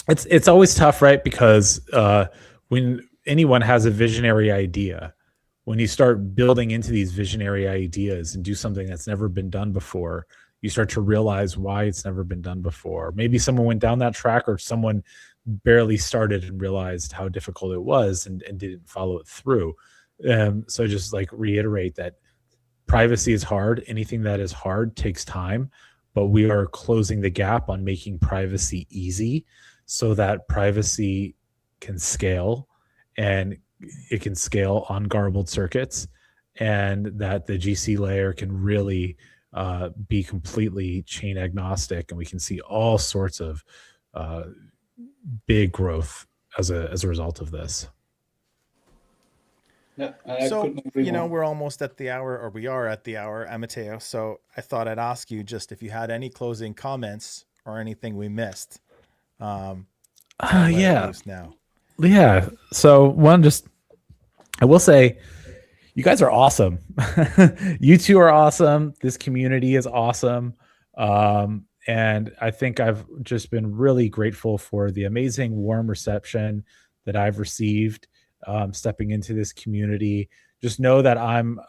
S1: it's always tough, right? Because when anyone has a visionary idea, when you start building into these visionary ideas and do something that's never been done before, you start to realize why it's never been done before. Maybe someone went down that track, or someone barely started and realized how difficult it was and didn't follow it through. So just like reiterate that privacy is hard. Anything that is hard takes time, but we are closing the gap on making privacy easy so that privacy can scale, and it can scale on garbled circuits, and that the GC layer can really be completely chain agnostic, and we can see all sorts of big growth as a result of this.
S5: Yeah,
S3: so we're almost at the hour, or we are at the hour, Amateo. So I thought I'd ask you just if you had any closing comments or anything we missed.
S1: Yeah. So I will say, you guys are awesome. You two are awesome. This community is awesome. And I think I've just been really grateful for the amazing warm reception that I've received stepping into this community, just know that I'm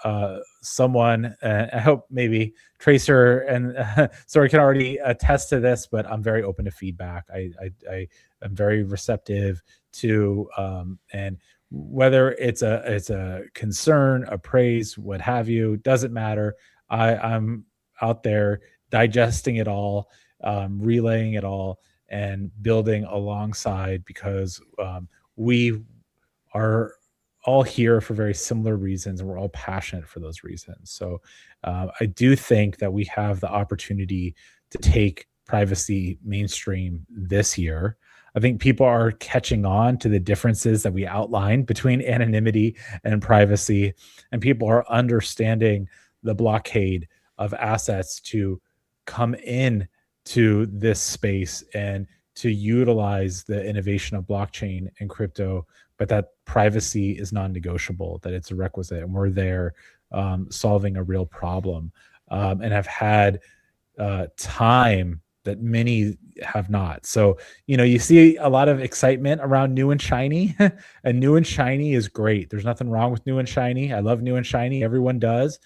S1: someone. I hope maybe Tracer and Sorry can already attest to this, but I'm very open to feedback. I am very receptive to and whether it's a concern, a praise, what have you, doesn't matter. I'm out there digesting it all, relaying it all, and building alongside because we are all here for very similar reasons and we're all passionate for those reasons. So I do think that we have the opportunity to take privacy mainstream this year. I think people are catching on to the differences that we outlined between anonymity and privacy, and people are understanding the blockade of assets to come in to this space and to utilize the innovation of blockchain and crypto, but that privacy is non-negotiable, that it's a requisite, and we're there solving a real problem, and have had time that many have not. So, you see a lot of excitement around new and shiny, and new and shiny is great. There's nothing wrong with new and shiny. I love new and shiny. Everyone does.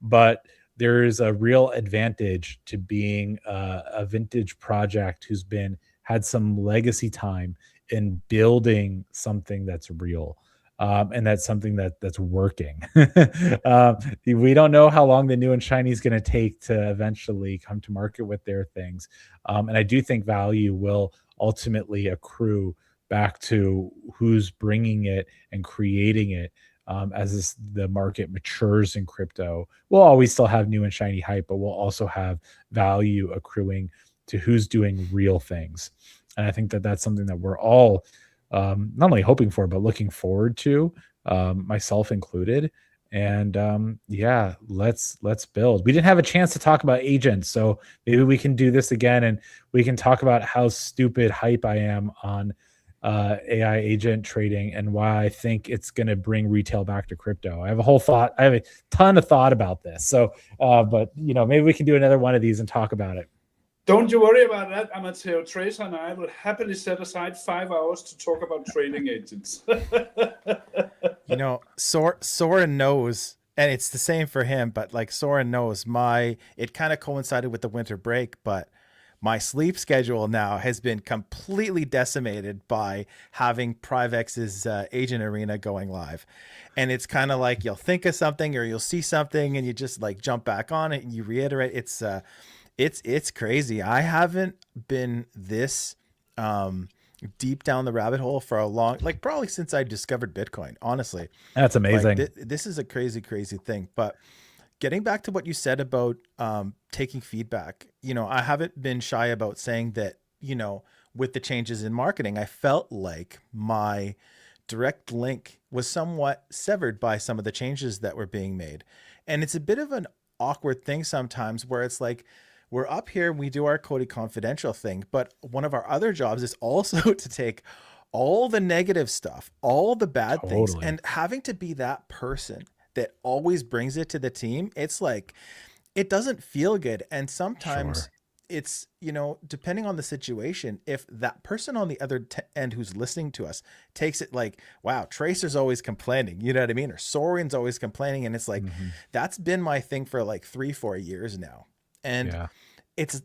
S1: But there is a real advantage to being a vintage project who's had some legacy time in building something that's real. And that's something that's working. We don't know how long the new and shiny is going to take to eventually come to market with their things. And I do think value will ultimately accrue back to who's bringing it and creating it. As the market matures in crypto, we'll always still have new and shiny hype, but we'll also have value accruing to who's doing real things. And I think that that's something that we're all not only hoping for, but looking forward to, myself included. And yeah, let's build. We didn't have a chance to talk about agents, so maybe we can do this again, and we can talk about how stupid hype I am on AI agent trading and why I think it's going to bring retail back to crypto. I have a ton of thought about this. So, but maybe we can do another one of these and talk about it.
S5: Don't you worry about that, Amateo. Tracer and I will happily set aside 5 hours to talk about trading agents.
S3: Soren knows, and it's the same for him, but like Soren knows it kind of coincided with the winter break, but my sleep schedule now has been completely decimated by having Privex's agent arena going live. And it's kind of like you'll think of something or you'll see something and you just like jump back on it and you reiterate. It's crazy. I haven't been this deep down the rabbit hole for a long, probably since I discovered Bitcoin, honestly.
S1: That's amazing.
S3: This is a crazy thing. But getting back to what you said about taking feedback, I haven't been shy about saying that, with the changes in marketing, I felt like my direct link was somewhat severed by some of the changes that were being made. And it's a bit of an awkward thing sometimes where it's like, we're up here, we do our COTI Confidential thing, but one of our other jobs is also to take all the negative stuff, all the bad things, and having to be that person that always brings it to the team. It's like, it doesn't feel good. And sometimes it's, depending on the situation, if that person on the other end who's listening to us takes it like, wow, Tracer's always complaining, you know what I mean? Or Soren's always complaining. And it's like, that's been my thing for like 3-4 years now. And it's,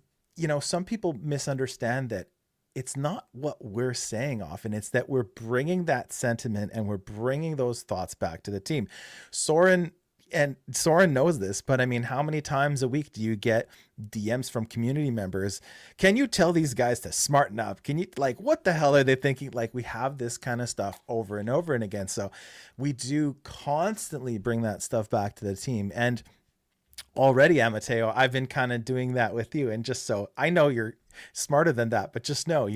S3: some people misunderstand that it's not what we're saying often. It's that we're bringing that sentiment and we're bringing those thoughts back to the team. Soren knows this, but I mean, how many times a week do you get DMs from community members? Can you tell these guys to smarten up? Can you, what the hell are they thinking? We have this kind of stuff over and over and again. So we do constantly bring that stuff back to the team. And already, Amateo, I've been kind of doing that with you. And just so I know you're smarter than that, but just know,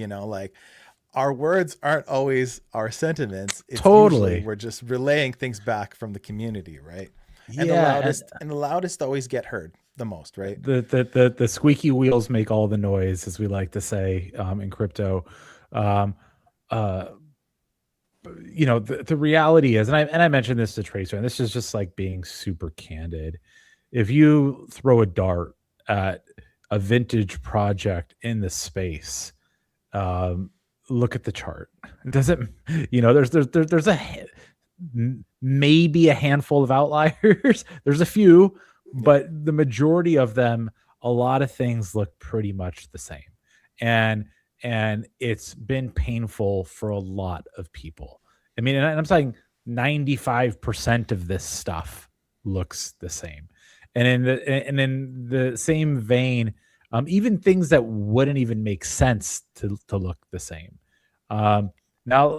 S3: our words aren't always our sentiments. It's totally, we're just relaying things back from the community, right? And the loudest always get heard the most, right?
S1: The squeaky wheels make all the noise, as we like to say in crypto. The reality is, and I mentioned this to Tracer, and this is just like being super candid. If you throw a dart at a vintage project in the space, look at the chart. It doesn't, there's maybe a handful of outliers. There's a few, but the majority of them, a lot of things look pretty much the same. And it's been painful for a lot of people. I mean, and I'm saying 95% of this stuff looks the same. And in the same vein, even things that wouldn't even make sense to look the same. Now,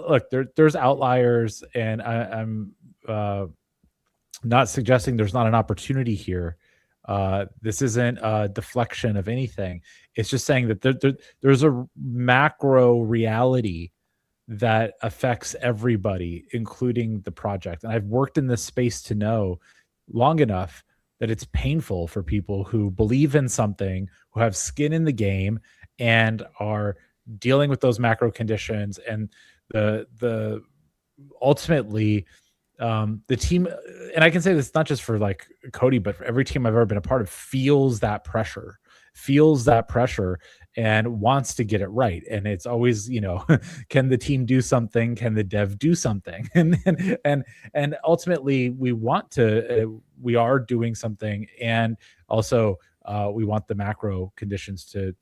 S1: look, there's outliers, and I'm not suggesting there's not an opportunity here. This isn't a deflection of anything. It's just saying that there's a macro reality that affects everybody, including the project. And I've worked in this space to know long enough that it's painful for people who believe in something, who have skin in the game, and are dealing with those macro conditions and the ultimately the team. And I can say this not just for like COTI, but for every team I've ever been a part of, feels that pressure and wants to get it right. And it's always, can the team do something? Can the dev do something? And ultimately we are doing something. And also we want the macro conditions to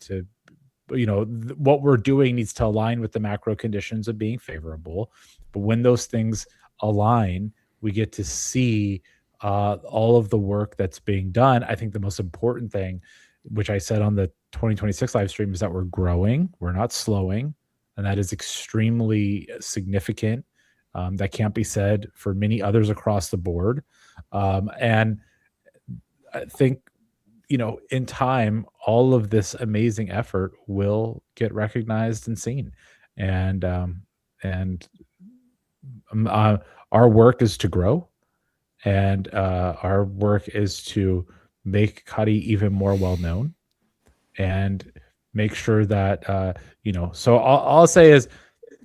S1: what we're doing needs to align with the macro conditions of being favorable. But when those things align, we get to see all of the work that's being done. I think the most important thing, which I said on the 2026 live stream, is that we're growing, we're not slowing, and that is extremely significant. That can't be said for many others across the board. And I think, in time, all of this amazing effort will get recognized and seen. And our work is to grow, and our work is to make COTI even more well known, and make sure that So all I'll say is,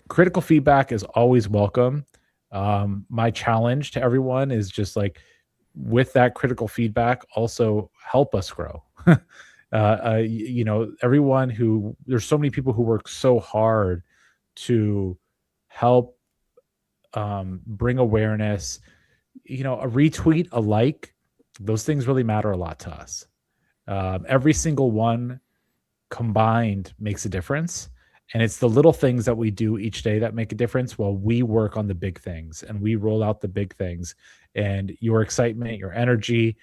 S1: critical feedback is always welcome. My challenge to everyone is just like, with that critical feedback, also help us grow. Everyone there's so many people who work so hard to help bring awareness, a retweet, a like, those things really matter a lot to us. Every single one combined makes a difference. And it's the little things that we do each day that make a difference, while we work on the big things and we roll out the big things. And your excitement, your energy,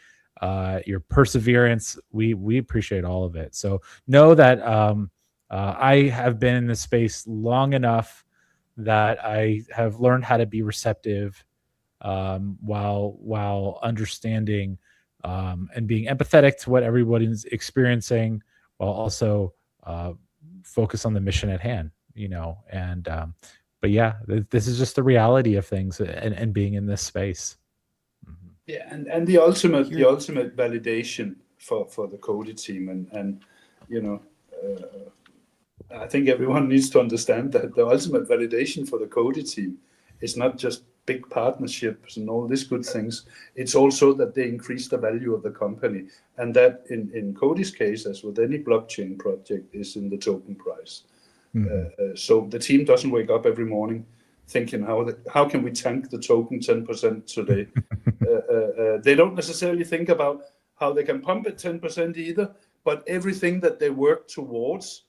S1: your perseverance, we appreciate all of it. So know that I have been in this space long enough that I have learned how to be receptive, while understanding and being empathetic to what everybody's experiencing, while also focus on the mission at hand, but yeah, this is just the reality of things, and being in this space.
S5: Yeah, and the ultimate validation for the COTI team, and I think everyone needs to understand that the ultimate validation for the COTI team is not just big partnerships and all these good things. It's also that they increase the value of the company, and that in COTI's case, as with any blockchain project, is in the token price. So the team doesn't wake up every morning thinking how can we tank the token 10% today. They don't necessarily think about how they can pump it 10% either, but everything that they work towards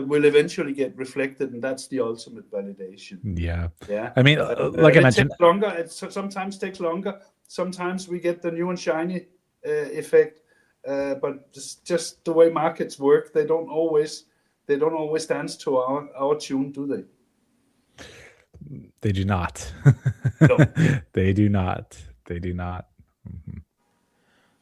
S5: will eventually get reflected, and that's the ultimate validation.
S1: Yeah.
S5: Yeah.
S1: I mean, like I mentioned,
S5: takes longer. It sometimes takes longer. Sometimes we get the new and shiny effect, but it's just the way markets work. They don't always dance to our tune, do they?
S1: They do not.
S5: No.
S1: They do not. They do not. Mm-hmm.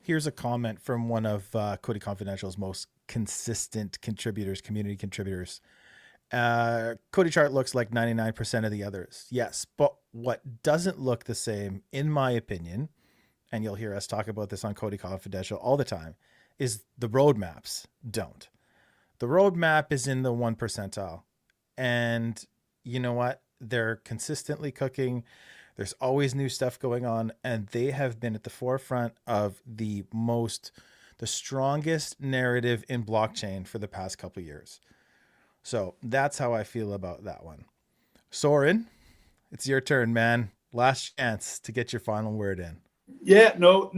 S3: Here's a comment from one of COTI Confidential's most consistent community contributors. COTI chart looks like 99% of the others. Yes, but what doesn't look the same, in my opinion, and you'll hear us talk about this on COTI Confidential all the time, is the roadmaps don't. The roadmap is in the 1 percentile. And you know what? They're consistently cooking. There's always new stuff going on, and they have been at the forefront of the strongest narrative in blockchain for the past couple of years. So that's how I feel about that one. Soren, it's your turn, man. last chance to get your final word in.
S5: Yeah, no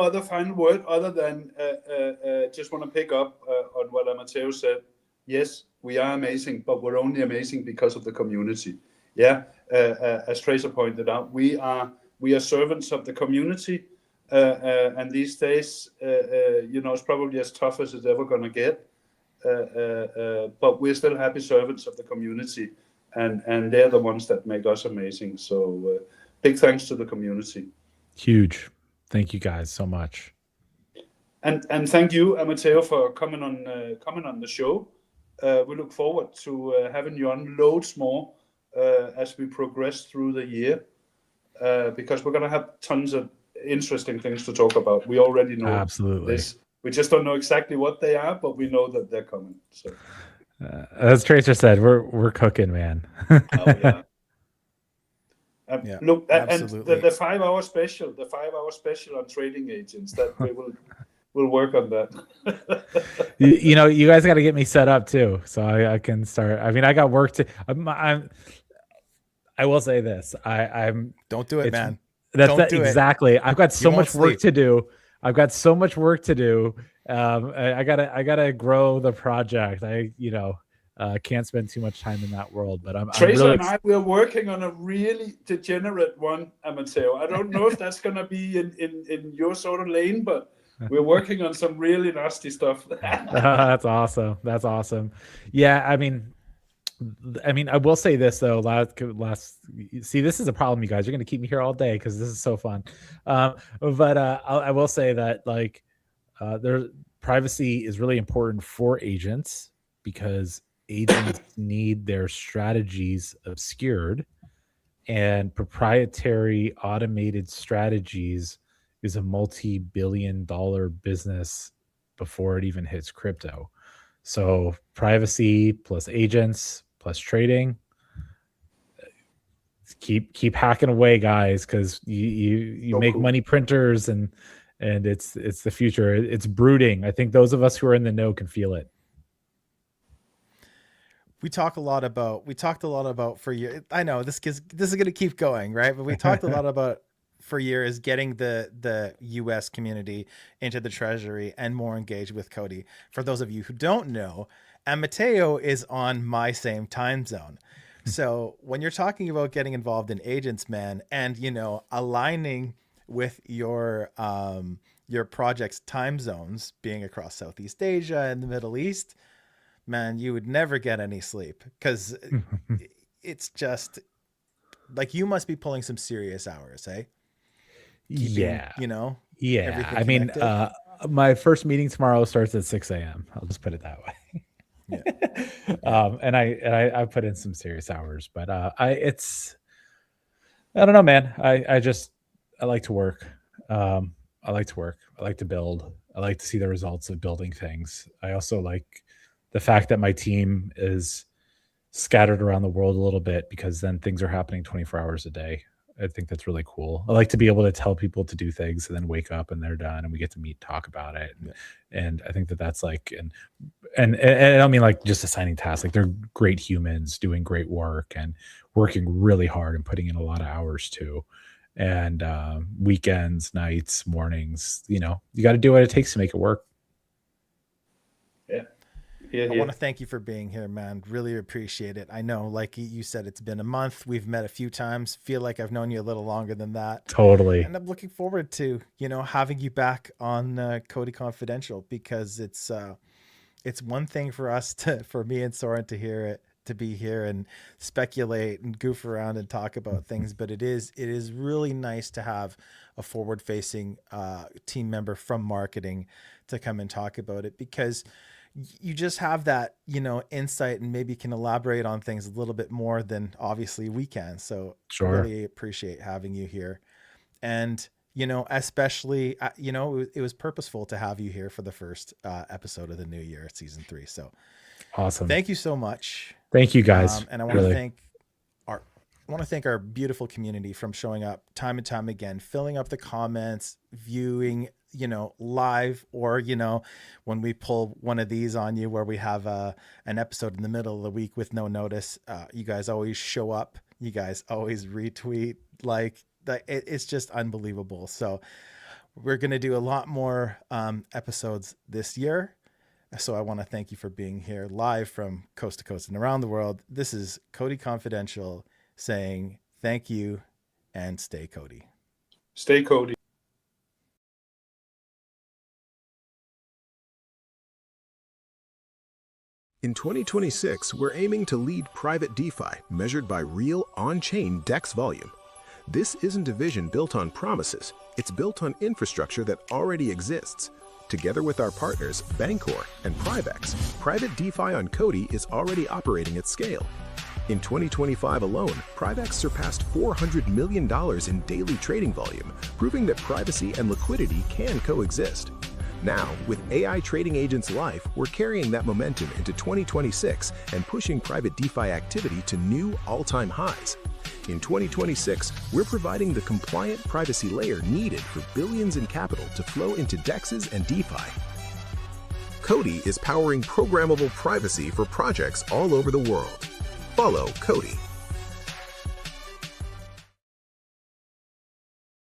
S5: other final word other than just want to pick up on what Amateo said. Yes, we are amazing, but we're only amazing because of the community. Yeah, as Tracer pointed out, we are servants of the community, and these days, it's probably as tough as it's ever going to get. But we're still happy servants of the community, and they're the ones that make us amazing. So big thanks to the community.
S1: Huge. Thank you guys so much.
S5: And thank you, Amateo, for coming on the show. We look forward to having you on loads more as we progress through the year, because we're going to have tons of interesting things to talk about. We already know
S1: Absolutely.
S5: this. We just don't know exactly what they are, but we know that they're coming. So,
S1: as Tracer said, we're cooking, man.
S5: oh yeah.
S3: Yeah,
S5: Look, and
S3: absolutely.
S5: the 5 hour special, on trading agents, that we'll work on that.
S1: you guys got to get me set up too, so I can start. I mean, I got work to. I will say this. I'm.
S3: Don't do it, man.
S1: That's exactly. I've got so much work to do. I gotta grow the project. Can't spend too much time in that world, but I'm
S5: Tracer
S1: really
S5: and I, we're working on a really degenerate one, Amateo. I don't know if that's going to be in your sort of lane, but we're working on some really nasty stuff.
S1: That's awesome. Yeah, I mean, I will say this though. See, this is a problem, you guys. You're going to keep me here all day because this is so fun. But I will say that privacy is really important for agents because agents need their strategies obscured, and proprietary automated strategies is a multi-billion-dollar business before it even hits crypto. So privacy plus agents plus trading, keep hacking away, guys, because you make cool money printers, and it's the future. It's brooding. I think those of us who are in the know can feel it.
S3: We talked a lot about for years. I know this is going to keep going, right? But we talked a lot about for years getting the US community into the treasury and more engaged with COTI. For those of you who don't know, Amateo is on my same time zone. So when you're talking about getting involved in agents, man, and aligning with your project's time zones being across Southeast Asia and the Middle East, man, you would never get any sleep because it's just like you must be pulling some serious hours, eh?
S1: Keeping,
S3: yeah.
S1: I mean, my first meeting tomorrow starts at 6 a.m. I'll just put it that way. Yeah. And I put in some serious hours, but I don't know, man. I like to work. I like to build. I like to see the results of building things. I also like the fact that my team is scattered around the world a little bit, because then things are happening 24 hours a day. I think that's really cool. I like to be able to tell people to do things and then wake up and they're done and we get to meet, talk about it. And I think that's like, and I don't mean like just assigning tasks, like they're great humans doing great work and working really hard and putting in a lot of hours too. And weekends, nights, mornings, you got to do what it takes to make it work.
S3: I want to thank you for being here, man. Really appreciate it. I know, like you said, it's been a month. We've met a few times. Feel like I've known you a little longer than that.
S1: Totally.
S3: And I'm looking forward to, having you back on COTI Confidential, because it's one thing for me and Soren to be here and speculate and goof around and talk about things. But it is really nice to have a forward facing team member from marketing to come and talk about it, because you just have that, insight and maybe can elaborate on things a little bit more than obviously we can. So
S1: sure.
S3: Really appreciate having you here. And, especially, it was purposeful to have you here for the first episode of the new year, season 3. So
S1: awesome.
S3: Thank you so much.
S1: Thank you guys.
S3: And I want to thank our beautiful community from showing up time and time again, filling up the comments, viewing, live, or, when we pull one of these on you where we have an episode in the middle of the week with no notice, you guys always show up. You guys always retweet, Like it's just unbelievable. So we're going to do a lot more episodes this year. So I want to thank you for being here live from coast to coast and around the world. This is COTI Confidential saying thank you and stay COTI.
S5: Stay COTI.
S6: In 2026, we're aiming to lead private DeFi measured by real on-chain DEX volume. This isn't a vision built on promises. It's built on infrastructure that already exists. Together with our partners, Bancor and Privex, private DeFi on COTI is already operating at scale. In 2025 alone, Privex surpassed $400 million in daily trading volume, proving that privacy and liquidity can coexist. Now, with AI trading agents live, we're carrying that momentum into 2026 and pushing private DeFi activity to new all-time highs. In 2026, we're providing the compliant privacy layer needed for billions in capital to flow into DEXs and DeFi. COTI is powering programmable privacy for projects all over the world. Follow COTI.